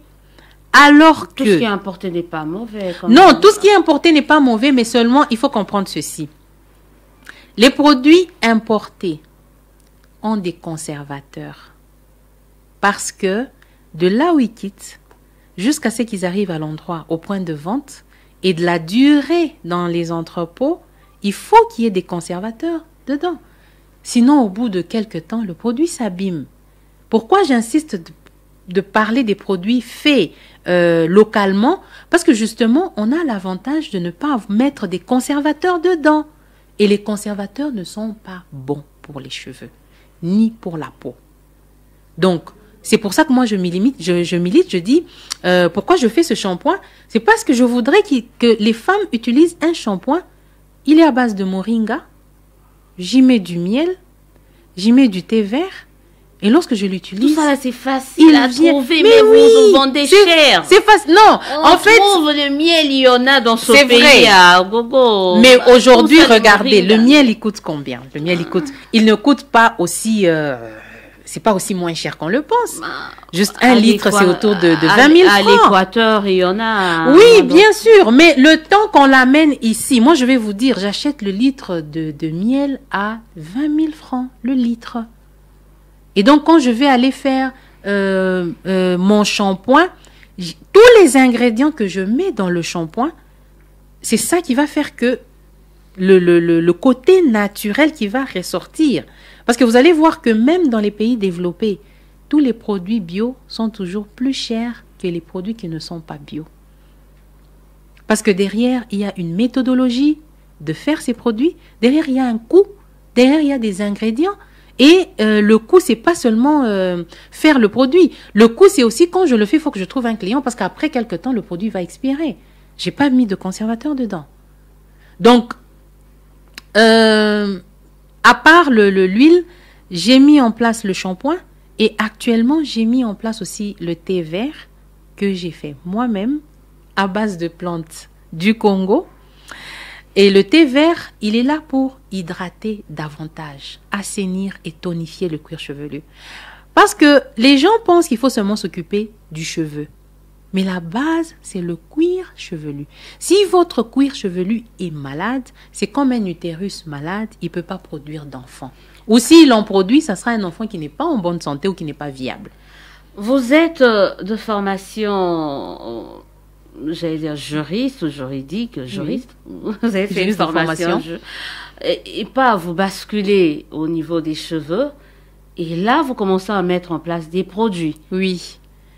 Alors que... Tout ce qui est importé n'est pas mauvais. Non, tout ce qui est importé n'est pas mauvais, mais seulement, il faut comprendre ceci. Les produits importés ont des conservateurs. Parce que de là où ils quittent, jusqu'à ce qu'ils arrivent à l'endroit, au point de vente, et de la durée dans les entrepôts, il faut qu'il y ait des conservateurs dedans. Sinon, au bout de quelques temps, le produit s'abîme. Pourquoi j'insiste de parler des produits faits localement? Parce que justement, on a l'avantage de ne pas mettre des conservateurs dedans. Et les conservateurs ne sont pas bons pour les cheveux, ni pour la peau. Donc, c'est pour ça que moi, je milite, je dis, pourquoi je fais ce shampoing? C'est parce que je voudrais que les femmes utilisent un shampoing. Il est à base de moringa, j'y mets du miel, j'y mets du thé vert. Et lorsque je l'utilise... Tout ça, là, c'est facile à trouver, mais oui, vous vendez cher. C'est facile. Non, en fait... On trouve le miel, il y en a dans ce pays. Vrai. À gogo. Mais aujourd'hui, regardez, le miel, il coûte combien? Le miel, il ne coûte pas aussi... c'est pas aussi moins cher qu'on le pense. Juste un litre, c'est autour de 20 000 francs. À l'Équateur, il y en a... Oui, bien sûr. Mais le temps qu'on l'amène ici, moi, je vais vous dire, j'achète le litre de miel à 20 000 francs, le litre. Et donc, quand je vais aller faire mon shampoing, tous les ingrédients que je mets dans le shampoing, c'est ça qui va faire que le côté naturel qui va ressortir. Parce que vous allez voir que même dans les pays développés, tous les produits bio sont toujours plus chers que les produits qui ne sont pas bio. Parce que derrière, il y a une méthodologie de faire ces produits. Derrière, il y a un coût. Derrière, il y a des ingrédients. Et le coût, c'est pas seulement faire le produit. Le coût, c'est aussi quand je le fais, il faut que je trouve un client parce qu'après quelque temps, le produit va expirer. J'ai pas mis de conservateur dedans. Donc, à part l'huile, j'ai mis en place le shampoing et actuellement, j'ai mis en place aussi le thé vert que j'ai fait moi-même à base de plantes du Congo. Et le thé vert, il est là pour hydrater davantage, assainir et tonifier le cuir chevelu. Parce que les gens pensent qu'il faut seulement s'occuper du cheveu. Mais la base, c'est le cuir chevelu. Si votre cuir chevelu est malade, c'est comme un utérus malade, il ne peut pas produire d'enfant. Ou s'il en produit, ça sera un enfant qui n'est pas en bonne santé ou qui n'est pas viable. Vous êtes de formation... j'allais dire juriste ou juridique, juriste. Oui. Vous avez fait une formation. Et pas vous basculer au niveau des cheveux. Et là, vous commencez à mettre en place des produits. Oui.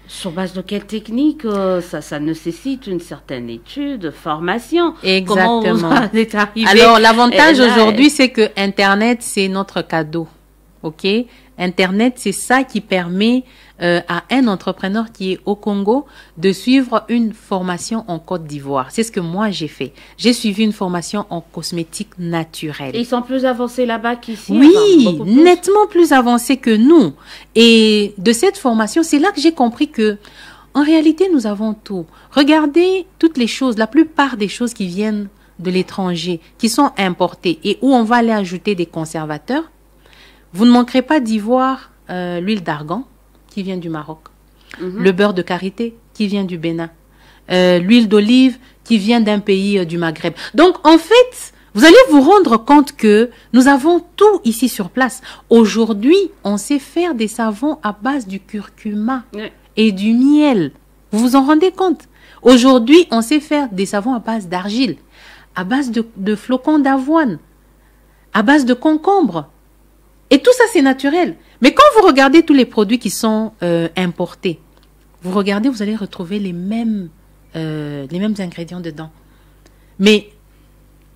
Sur base de quelle technique ça nécessite une certaine étude, formation. Exactement. Comment vous êtes arrivé? Alors, l'avantage aujourd'hui, c'est que Internet, c'est notre cadeau. OK? Internet, c'est ça qui permet à un entrepreneur qui est au Congo de suivre une formation en Côte d'Ivoire. C'est ce que moi, j'ai fait. J'ai suivi une formation en cosmétique naturelle. Et ils sont plus avancés là-bas qu'ici? Oui, nettement plus avancés que nous. Et de cette formation, c'est là que j'ai compris que en réalité, nous avons tout. Regardez toutes les choses, la plupart des choses qui viennent de l'étranger, qui sont importées et où on va aller ajouter des conservateurs. Vous ne manquerez pas d'y voir l'huile d'argan qui vient du Maroc. Le beurre de karité qui vient du Bénin. L'huile d'olive qui vient d'un pays du Maghreb. Donc, en fait, vous allez vous rendre compte que nous avons tout ici sur place. Aujourd'hui, on sait faire des savons à base du curcuma et du miel. Vous vous en rendez compte? Aujourd'hui, on sait faire des savons à base d'argile, à base de flocons d'avoine, à base de concombre. Et tout ça, c'est naturel. Mais quand vous regardez tous les produits qui sont importés, vous regardez, vous allez retrouver les mêmes ingrédients dedans. Mais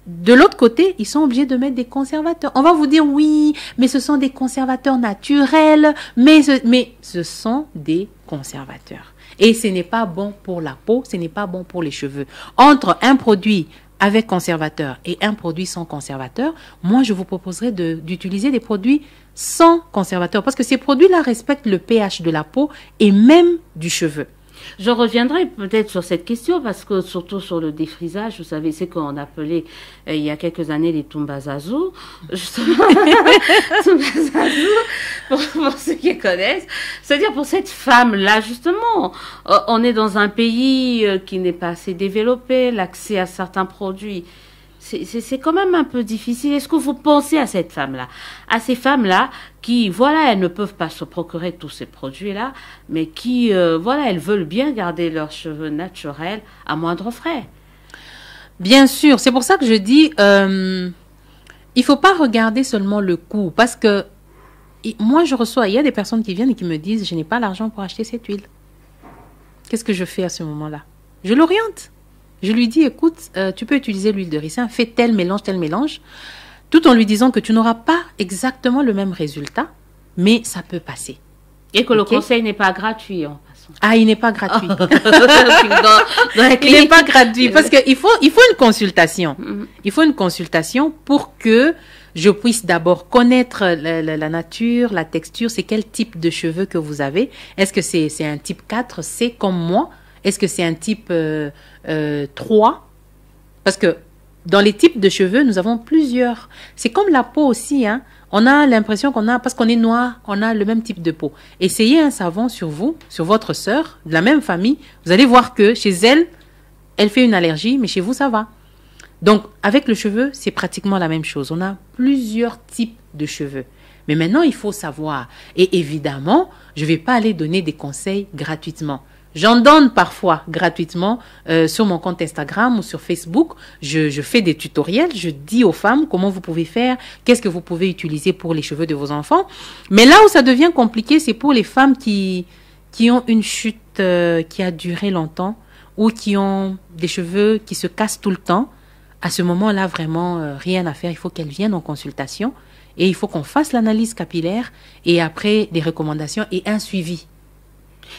de l'autre côté, ils sont obligés de mettre des conservateurs. On va vous dire, oui, mais ce sont des conservateurs naturels, mais ce sont des conservateurs. Et ce n'est pas bon pour la peau, ce n'est pas bon pour les cheveux. Entre un produit avec conservateur et un produit sans conservateur, moi, je vous proposerais d'utiliser des produits sans conservateur parce que ces produits-là respectent le pH de la peau et même du cheveu. Je reviendrai peut-être sur cette question parce que surtout sur le défrisage, vous savez, c'est qu'on appelait il y a quelques années les Tumbazazu, justement, Tumbazazu, pour ceux qui connaissent. C'est-à-dire pour cette femme-là, justement, on est dans un pays qui n'est pas assez développé, l'accès à certains produits. C'est quand même un peu difficile. Est-ce que vous pensez à cette femme-là, à ces femmes-là qui, voilà, elles ne peuvent pas se procurer tous ces produits-là, mais qui, voilà, elles veulent bien garder leurs cheveux naturels à moindre frais? Bien sûr, c'est pour ça que je dis, il faut pas regarder seulement le coût, parce que moi, il y a des personnes qui viennent et qui me disent, je n'ai pas l'argent pour acheter cette huile. Qu'est-ce que je fais à ce moment-là? Je l'oriente. Je lui dis, écoute, tu peux utiliser l'huile de ricin, fais tel mélange, tout en lui disant que tu n'auras pas exactement le même résultat, mais ça peut passer. Et que le conseil n'est pas gratuit, en passant. Ah, il n'est pas gratuit. Il n'est pas gratuit, parce qu'il faut une consultation. Il faut une consultation pour que je puisse d'abord connaître la nature, la texture, c'est quel type de cheveux que vous avez. Est-ce que c'est un type 4C comme moi? Est-ce que c'est un type 3? Parce que dans les types de cheveux, nous avons plusieurs. C'est comme la peau aussi. Hein. On a l'impression parce qu'on est noir, on a le même type de peau. Essayez un savon sur vous, sur votre sœur, de la même famille. Vous allez voir que chez elle, elle fait une allergie, mais chez vous, ça va. Donc, avec le cheveu, c'est pratiquement la même chose. On a plusieurs types de cheveux. Mais maintenant, il faut savoir. Et évidemment, je ne vais pas aller donner des conseils gratuitement. J'en donne parfois gratuitement sur mon compte Instagram ou sur Facebook. Je fais des tutoriels, je dis aux femmes comment vous pouvez faire, qu'est-ce que vous pouvez utiliser pour les cheveux de vos enfants. Mais là où ça devient compliqué, c'est pour les femmes qui ont une chute qui a duré longtemps ou qui ont des cheveux qui se cassent tout le temps. À ce moment-là, vraiment, rien à faire. Il faut qu'elles viennent en consultation et il faut qu'on fasse l'analyse capillaire et après des recommandations et un suivi.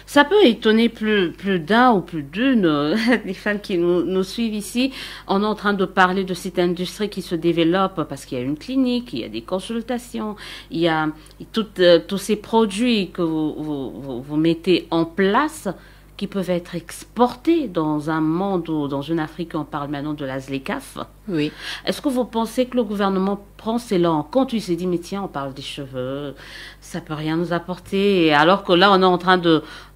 Ça peut étonner plus d'un ou plus d'une des femmes qui nous suivent ici. On est en train de parler de cette industrie qui se développe parce qu'il y a une clinique, il y a des consultations, il y a tous ces produits que vous mettez en place qui peuvent être exportés dans un monde ou dans une Afrique, on parle maintenant de la ZLECAf. Oui. Est-ce que vous pensez que le gouvernement prend cela en compte? Il s'est dit, mais tiens, on parle des cheveux, ça peut rien nous apporter. Et alors que là, on est en train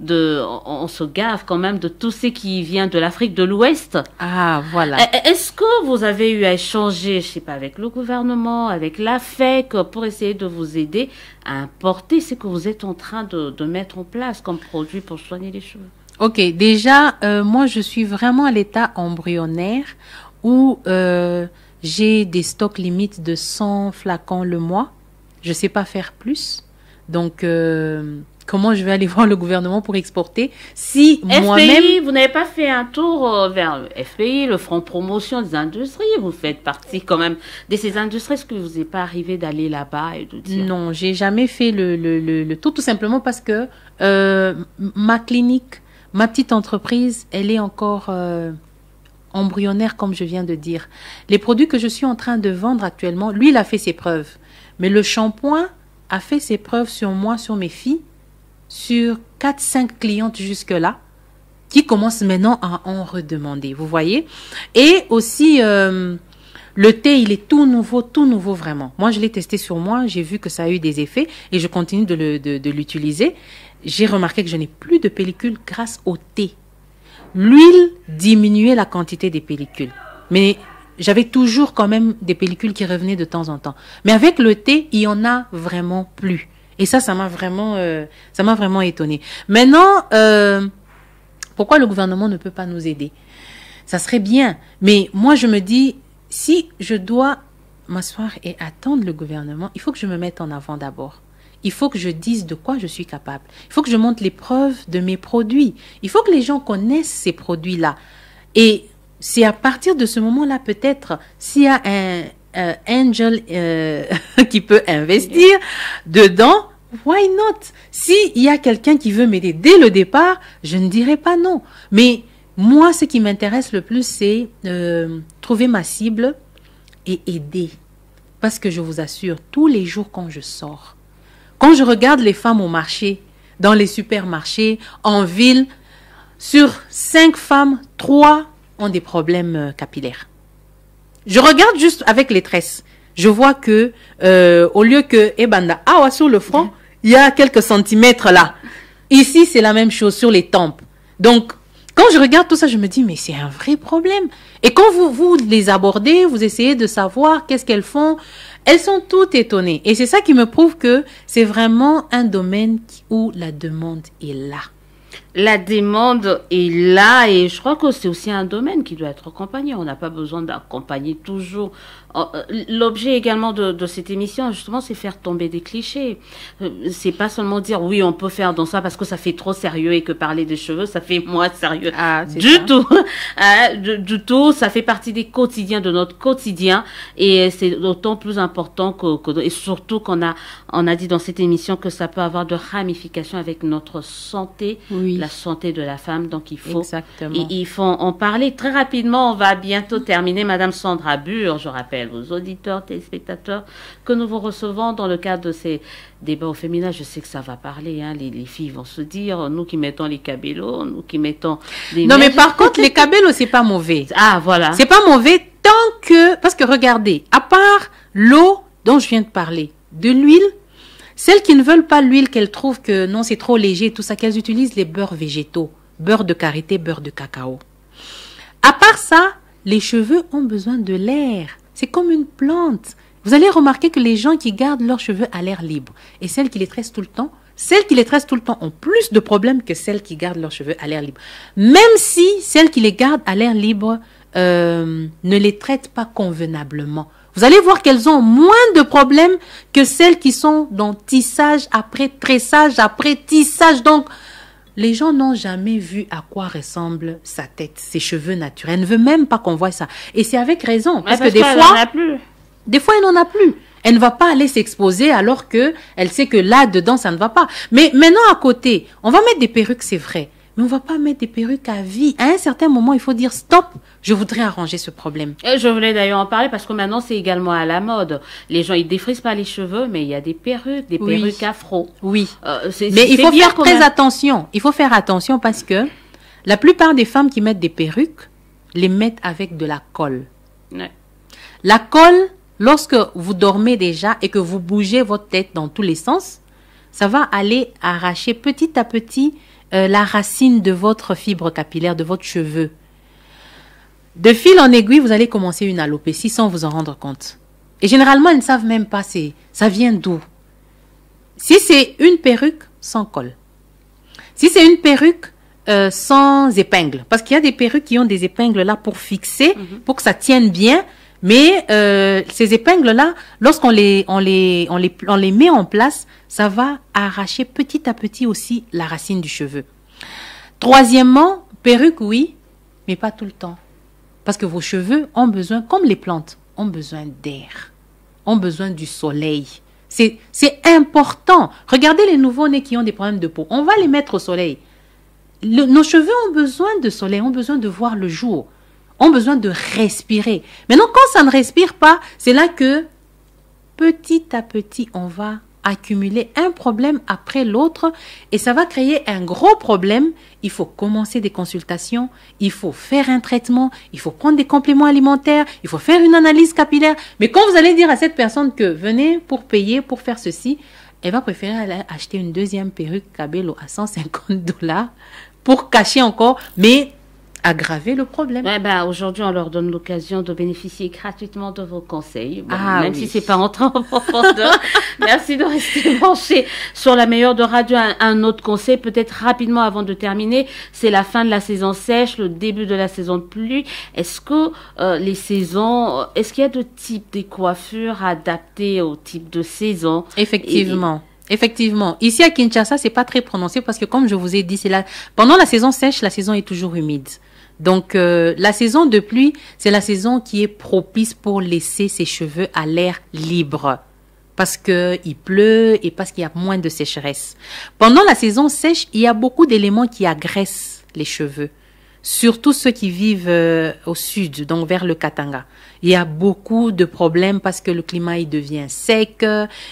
on se gave quand même de tout ce qui vient de l'Afrique de l'Ouest. Ah, voilà. Est-ce que vous avez eu à échanger, je sais pas, avec le gouvernement, avec l'AFEC, pour essayer de vous aider à importer ce que vous êtes en train de mettre en place comme produit pour soigner les cheveux? Ok, déjà, moi, je suis vraiment à l'état embryonnaire où j'ai des stocks limites de 100 flacons le mois. Je ne sais pas faire plus. Donc, comment je vais aller voir le gouvernement pour exporter si moi-même... FPI, vous n'avez pas fait un tour vers le FPI, le Front Promotion des Industries? Vous faites partie quand même de ces industries. Est-ce que vous n'est pas arrivé d'aller là-bas et de dire... Non, j'ai jamais fait le tour, tout simplement parce que ma clinique... Ma petite entreprise, elle est encore embryonnaire, comme je viens de dire. Les produits que je suis en train de vendre actuellement, lui, il a fait ses preuves. Mais le shampoing a fait ses preuves sur moi, sur mes filles, sur 4-5 clientes jusque-là, qui commencent maintenant à en redemander. Vous voyez? Et aussi, le thé, il est tout nouveau vraiment. Moi, je l'ai testé sur moi, j'ai vu que ça a eu des effets et je continue de l'utiliser. j'ai remarqué que je n'ai plus de pellicules grâce au thé. L'huile diminuait la quantité des pellicules. Mais j'avais toujours quand même des pellicules qui revenaient de temps en temps. Mais avec le thé, il y en a vraiment plus. Et ça m'a vraiment étonnée. Maintenant, pourquoi le gouvernement ne peut pas nous aider? Ça serait bien. Mais moi, je me dis, si je dois m'asseoir et attendre le gouvernement, il faut que je me mette en avant d'abord. Il faut que je dise de quoi je suis capable. Il faut que je montre les preuves de mes produits. Il faut que les gens connaissent ces produits-là. Et c'est à partir de ce moment-là, peut-être, s'il y a un angel qui peut investir dedans, why not? S'il y a quelqu'un qui veut m'aider dès le départ, je ne dirai pas non. Mais moi, ce qui m'intéresse le plus, c'est trouver ma cible et aider. Parce que je vous assure, tous les jours quand je sors, quand je regarde les femmes au marché, dans les supermarchés, en ville, sur 5 femmes, 3 ont des problèmes capillaires. Je regarde juste avec les tresses. Je vois que, au lieu que, sur le front, il y a quelques centimètres là. Ici, c'est la même chose sur les tempes. Donc, quand je regarde tout ça, je me dis, mais c'est un vrai problème. Et quand vous les abordez, vous essayez de savoir qu'est-ce qu'elles font, elles sont toutes étonnées. Et c'est ça qui me prouve que c'est vraiment un domaine où la demande est là. La demande est là et je crois que c'est aussi un domaine qui doit être accompagné. On n'a pas besoin d'accompagner toujours. L'objet également de cette émission, justement, c'est faire tomber des clichés. C'est pas seulement dire oui, on peut faire dans ça parce que ça fait trop sérieux et que parler des cheveux, ça fait moins sérieux du tout. Ça fait partie des quotidiens, de notre quotidien et c'est d'autant plus important et surtout qu'on a dit dans cette émission que ça peut avoir de ramifications avec notre santé, la santé de la femme. Donc il faut en parler très rapidement. On va bientôt terminer. Madame Sandra Bure, je rappelle aux auditeurs, téléspectateurs, que nous vous recevons dans le cadre de ces débats au féminin. Je sais que ça va parler, hein, les filles vont se dire, nous qui mettons les cabellos, nous qui mettons les... Non, mais par contre, les cabellos, c'est pas mauvais. Ah, voilà. C'est pas mauvais tant que... Parce que regardez, à part l'eau dont je viens de parler, de l'huile, celles qui ne veulent pas l'huile, qu'elles trouvent que non, c'est trop léger, tout ça, qu'elles utilisent les beurres végétaux, beurre de karité, beurre de cacao. À part ça, les cheveux ont besoin de l'air. C'est comme une plante. Vous allez remarquer que les gens qui gardent leurs cheveux à l'air libre et celles qui les tressent tout le temps, ont plus de problèmes que celles qui gardent leurs cheveux à l'air libre. Même si celles qui les gardent à l'air libre ne les traitent pas convenablement. Vous allez voir qu'elles ont moins de problèmes que celles qui sont dans tissage après tressage après tissage. Donc, les gens n'ont jamais vu à quoi ressemble sa tête, ses cheveux naturels. Elle ne veut même pas qu'on voie ça. Et c'est avec raison. Parce que des fois, elle n'en a plus. Elle ne va pas aller s'exposer alors que elle sait que là-dedans, ça ne va pas. Mais maintenant, à côté, on va mettre des perruques, c'est vrai. Mais on ne va pas mettre des perruques à vie. À un certain moment, il faut dire stop, je voudrais arranger ce problème. Et je voulais d'ailleurs en parler parce que maintenant, c'est également à la mode. Les gens, ils défrisent pas les cheveux, mais il y a des perruques afro. Oui. Mais il faut faire très attention. Il faut faire attention parce que la plupart des femmes qui mettent des perruques les mettent avec de la colle. Ouais. La colle, lorsque vous dormez déjà et que vous bougez votre tête dans tous les sens, ça va aller arracher petit à petit la racine de votre fibre capillaire, de votre cheveu. De fil en aiguille, vous allez commencer une alopécie sans vous en rendre compte. Et généralement, elles ne savent même pas ça vient d'où. Si c'est une perruque, sans colle. Si c'est une perruque sans épingles, parce qu'il y a des perruques qui ont des épingles là pour fixer, pour que ça tienne bien, mais ces épingles-là, lorsqu'on les met en place, ça va arracher petit à petit aussi la racine du cheveu. Troisièmement, perruque, oui, mais pas tout le temps. Parce que vos cheveux ont besoin, comme les plantes, ont besoin d'air, ont besoin du soleil. C'est important. Regardez les nouveaux-nés qui ont des problèmes de peau. On va les mettre au soleil. Nos cheveux ont besoin de soleil, ont besoin de voir le jour, ont besoin de respirer. Maintenant, quand ça ne respire pas, c'est là que petit à petit, on va accumuler un problème après l'autre et ça va créer un gros problème. Il faut commencer des consultations, il faut faire un traitement, il faut prendre des compléments alimentaires, il faut faire une analyse capillaire. Mais quand vous allez dire à cette personne que venez pour payer, pour faire ceci, elle va préférer aller acheter une deuxième perruque Cabello à $150 pour cacher encore, mais aggraver le problème. Ouais, ben, aujourd'hui, on leur donne l'occasion de bénéficier gratuitement de vos conseils. Bon, même oui. si c'est pas entré en profondeur. Merci de rester branché sur la meilleure de radio. Un autre conseil, peut-être rapidement avant de terminer, c'est la fin de la saison sèche, le début de la saison de pluie. Est-ce que est-ce qu'il y a de types de coiffures adaptées au type de saison? Effectivement. Effectivement. Ici à Kinshasa, c'est pas très prononcé parce que comme je vous ai dit, pendant la saison sèche, la saison est toujours humide. Donc, la saison de pluie, c'est la saison qui est propice pour laisser ses cheveux à l'air libre. Parce qu'il pleut et parce qu'il y a moins de sécheresse. Pendant la saison sèche, il y a beaucoup d'éléments qui agressent les cheveux. Surtout ceux qui vivent au sud, donc vers le Katanga. Il y a beaucoup de problèmes parce que le climat il devient sec,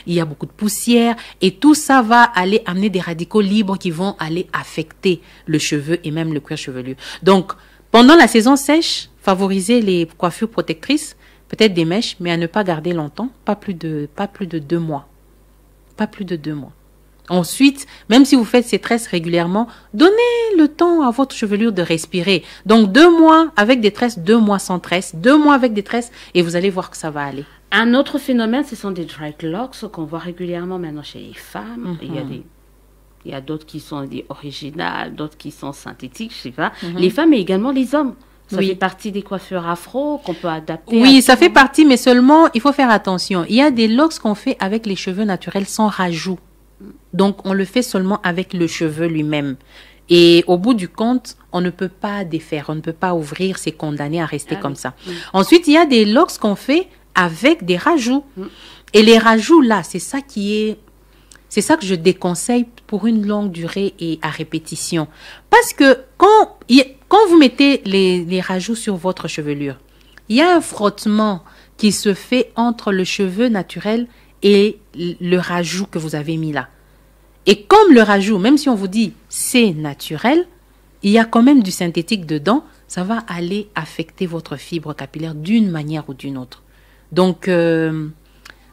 il y a beaucoup de poussière et tout ça va aller amener des radicaux libres qui vont aller affecter le cheveu et même le cuir chevelu. Donc, pendant la saison sèche, favorisez les coiffures protectrices, peut-être des mèches, mais à ne pas garder longtemps, pas plus de 2 mois. Pas plus de 2 mois. Ensuite, même si vous faites ces tresses régulièrement, donnez le temps à votre chevelure de respirer. Donc 2 mois avec des tresses, 2 mois sans tresses, 2 mois avec des tresses et vous allez voir que ça va aller. Un autre phénomène, ce sont des dreadlocks qu'on voit régulièrement maintenant chez les femmes. Il y a d'autres qui sont des originales, d'autres qui sont synthétiques, je sais pas. Les femmes et également les hommes. Ça fait partie des coiffures afro qu'on peut adapter. Oui, ça fait partie, mais seulement, il faut faire attention. Il y a des locks qu'on fait avec les cheveux naturels sans rajout. Donc, on le fait seulement avec le cheveu lui-même. Et au bout du compte, on ne peut pas défaire, on ne peut pas ouvrir, c'est condamné à rester comme ça. Ensuite, il y a des locks qu'on fait avec des rajouts. Et les rajouts, là, c'est ça que je déconseille pour une longue durée et à répétition. Parce que quand vous mettez les rajouts sur votre chevelure, il y a un frottement qui se fait entre le cheveu naturel et le rajout que vous avez mis là. Et comme le rajout, même si on vous dit c'est naturel, il y a quand même du synthétique dedans, ça va aller affecter votre fibre capillaire d'une manière ou d'une autre. Donc,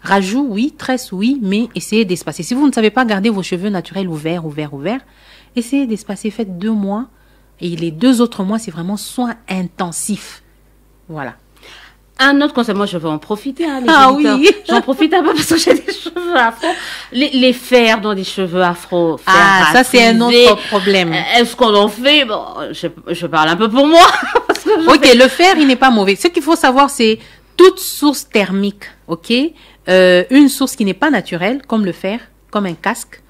rajout, oui, tresse, oui, mais essayez d'espacer. Si vous ne savez pas garder vos cheveux naturels ouverts, essayez d'espacer, faites 2 mois. Et les 2 autres mois, c'est vraiment soin intensif. Voilà. Un autre conseil, moi je vais en profiter, hein, les auditeurs. Oui. J'en profite un peu parce que j'ai des cheveux afro. Les fers dans des cheveux afro. Ça c'est un autre problème. Est-ce qu'on en fait? Bon, je parle un peu pour moi. Ok, le fer, il n'est pas mauvais. Ce qu'il faut savoir, c'est toute source thermique, ok? Une source qui n'est pas naturelle, comme le fer, comme un casque,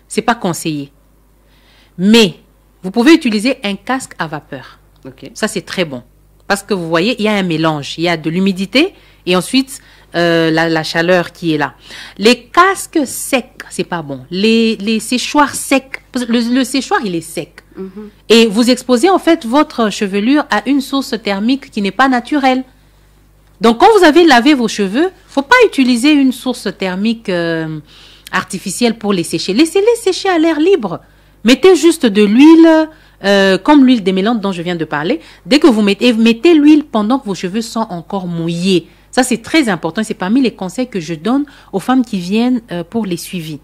c'est pas conseillé. Mais, vous pouvez utiliser un casque à vapeur. Ça c'est très bon. Parce que vous voyez, il y a un mélange. Il y a de l'humidité et ensuite la chaleur qui est là. Les casques secs, c'est pas bon. Les séchoirs secs, le séchoir, il est sec. Et vous exposez en fait votre chevelure à une source thermique qui n'est pas naturelle. Donc, quand vous avez lavé vos cheveux, faut pas utiliser une source thermique artificielle pour les sécher. Laissez-les sécher à l'air libre. Mettez juste de l'huile... comme l'huile démêlante dont je viens de parler, dès que vous mettez l'huile pendant que vos cheveux sont encore mouillés. Ça, c'est très important. C'est parmi les conseils que je donne aux femmes qui viennent pour les suivis.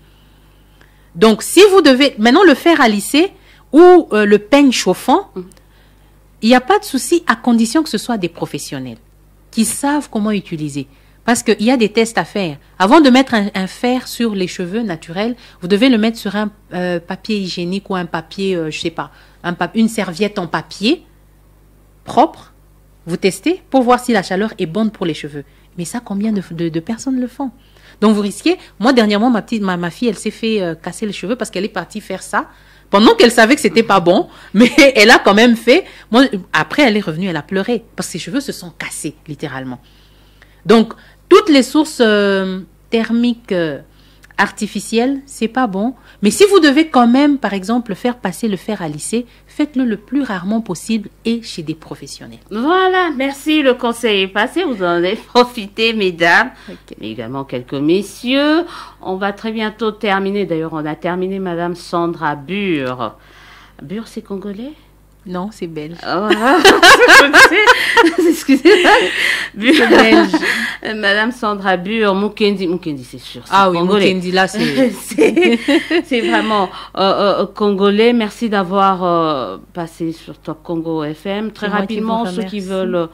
Donc, si vous devez maintenant le faire à lisser ou le peigne chauffant, il n'y a pas de souci à condition que ce soit des professionnels qui savent comment utiliser. Parce qu'il y a des tests à faire. Avant de mettre un fer sur les cheveux naturels, vous devez le mettre sur un papier hygiénique ou un papier, je sais pas, une serviette en papier propre. Vous testez pour voir si la chaleur est bonne pour les cheveux. Mais ça, combien de personnes le font? Donc, vous risquez... Moi, dernièrement, ma fille, elle s'est fait casser les cheveux parce qu'elle est partie faire ça pendant qu'elle savait que c'était pas bon. Mais elle a quand même fait... Moi, après, elle est revenue, elle a pleuré parce que ses cheveux se sont cassés, littéralement. Donc, toutes les sources thermiques artificielles, c'est pas bon. Mais si vous devez quand même, par exemple, faire passer le fer à lisser, faites-le le plus rarement possible et chez des professionnels. Voilà, merci. Le conseil est passé. Vous en avez profité, mesdames, mais également quelques messieurs. On va très bientôt terminer. D'ailleurs, on a terminé Madame Sandra Bure. Bure, c'est congolais? Non, c'est belge. Voilà. Excusez-moi. C'est belge. Madame Sandra Bure, Mukendi, c'est sûr. Ah oui, congolais. Mukendi, là, c'est... C'est vraiment congolais. Merci d'avoir passé sur Top Congo FM. Très rapidement, ceux qui veulent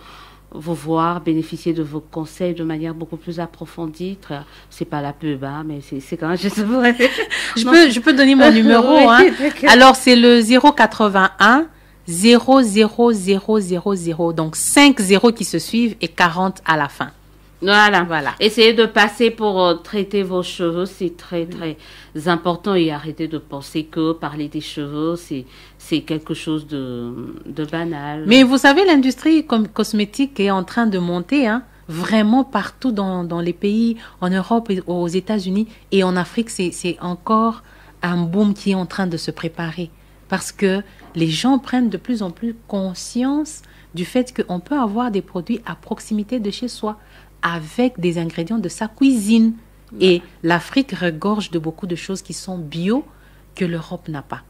vous voir, bénéficier de vos conseils de manière beaucoup plus approfondie. C'est pas la pub, hein, mais c'est quand même... Je peux donner mon numéro. Oui, hein. Alors, c'est le 081 00000. Donc, 5 0 qui se suivent et 40 à la fin. Voilà. Essayez de passer pour traiter vos cheveux, c'est très important, et arrêtez de penser que parler des cheveux, c'est quelque chose de banal. Mais vous savez, l'industrie cosmétique est en train de monter, hein, vraiment partout dans les pays, en Europe, aux États-Unis et en Afrique, c'est encore un boom qui est en train de se préparer parce que les gens prennent de plus en plus conscience du fait qu'on peut avoir des produits à proximité de chez soi, avec des ingrédients de sa cuisine. Et l'Afrique regorge de beaucoup de choses qui sont bio que l'Europe n'a pas.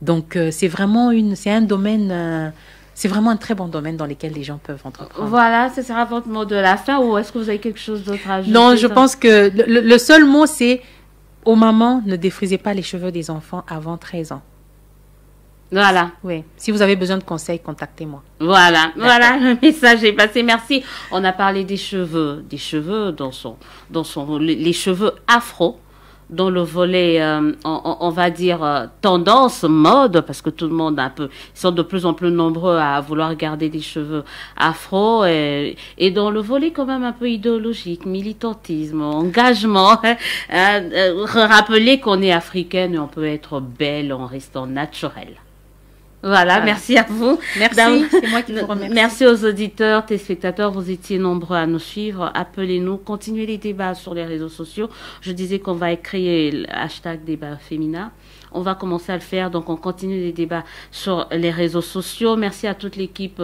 Donc, c'est vraiment un domaine, c'est vraiment un très bon domaine dans lequel les gens peuvent entreprendre. Voilà, ce sera votre mot de la fin, ou est-ce que vous avez quelque chose d'autre à ajouter? Non, je pense que le seul mot, c'est aux mamans, ne défrisez pas les cheveux des enfants avant 13 ans. Voilà. Oui. Si vous avez besoin de conseils, contactez-moi. Voilà, le message est passé. Merci. On a parlé des cheveux les cheveux afro, dans le volet, on va dire tendance, mode, parce que tout le monde ils sont de plus en plus nombreux à vouloir garder des cheveux afro, et dans le volet quand même un peu idéologique, militantisme, engagement, rappeler qu'on est africaine et on peut être belle en restant naturelle. Voilà, merci à vous. Merci, c'est moi qui vous remercie. Merci aux auditeurs, téléspectateurs, vous étiez nombreux à nous suivre. Appelez-nous, continuez les débats sur les réseaux sociaux. Je disais qu'on va créer le hashtag débat féminin. On va commencer à le faire, donc on continue les débats sur les réseaux sociaux. Merci à toute l'équipe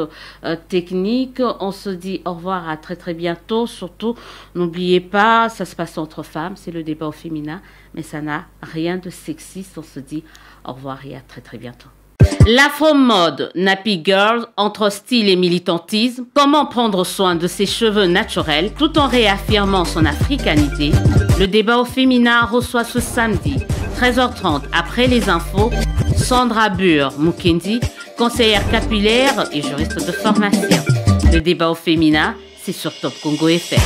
technique. On se dit au revoir, à très très bientôt. Surtout, n'oubliez pas, ça se passe entre femmes, c'est le débat au féminin, mais ça n'a rien de sexiste. On se dit au revoir et à très très bientôt. L'afro-mode Nappy Girl, entre style et militantisme, comment prendre soin de ses cheveux naturels tout en réaffirmant son africanité. Le débat au féminin reçoit ce samedi, 13h30, après les infos, Sandra Bure Mukendi, conseillère capillaire et juriste de formation. Le débat au féminin, c'est sur Top Congo FM.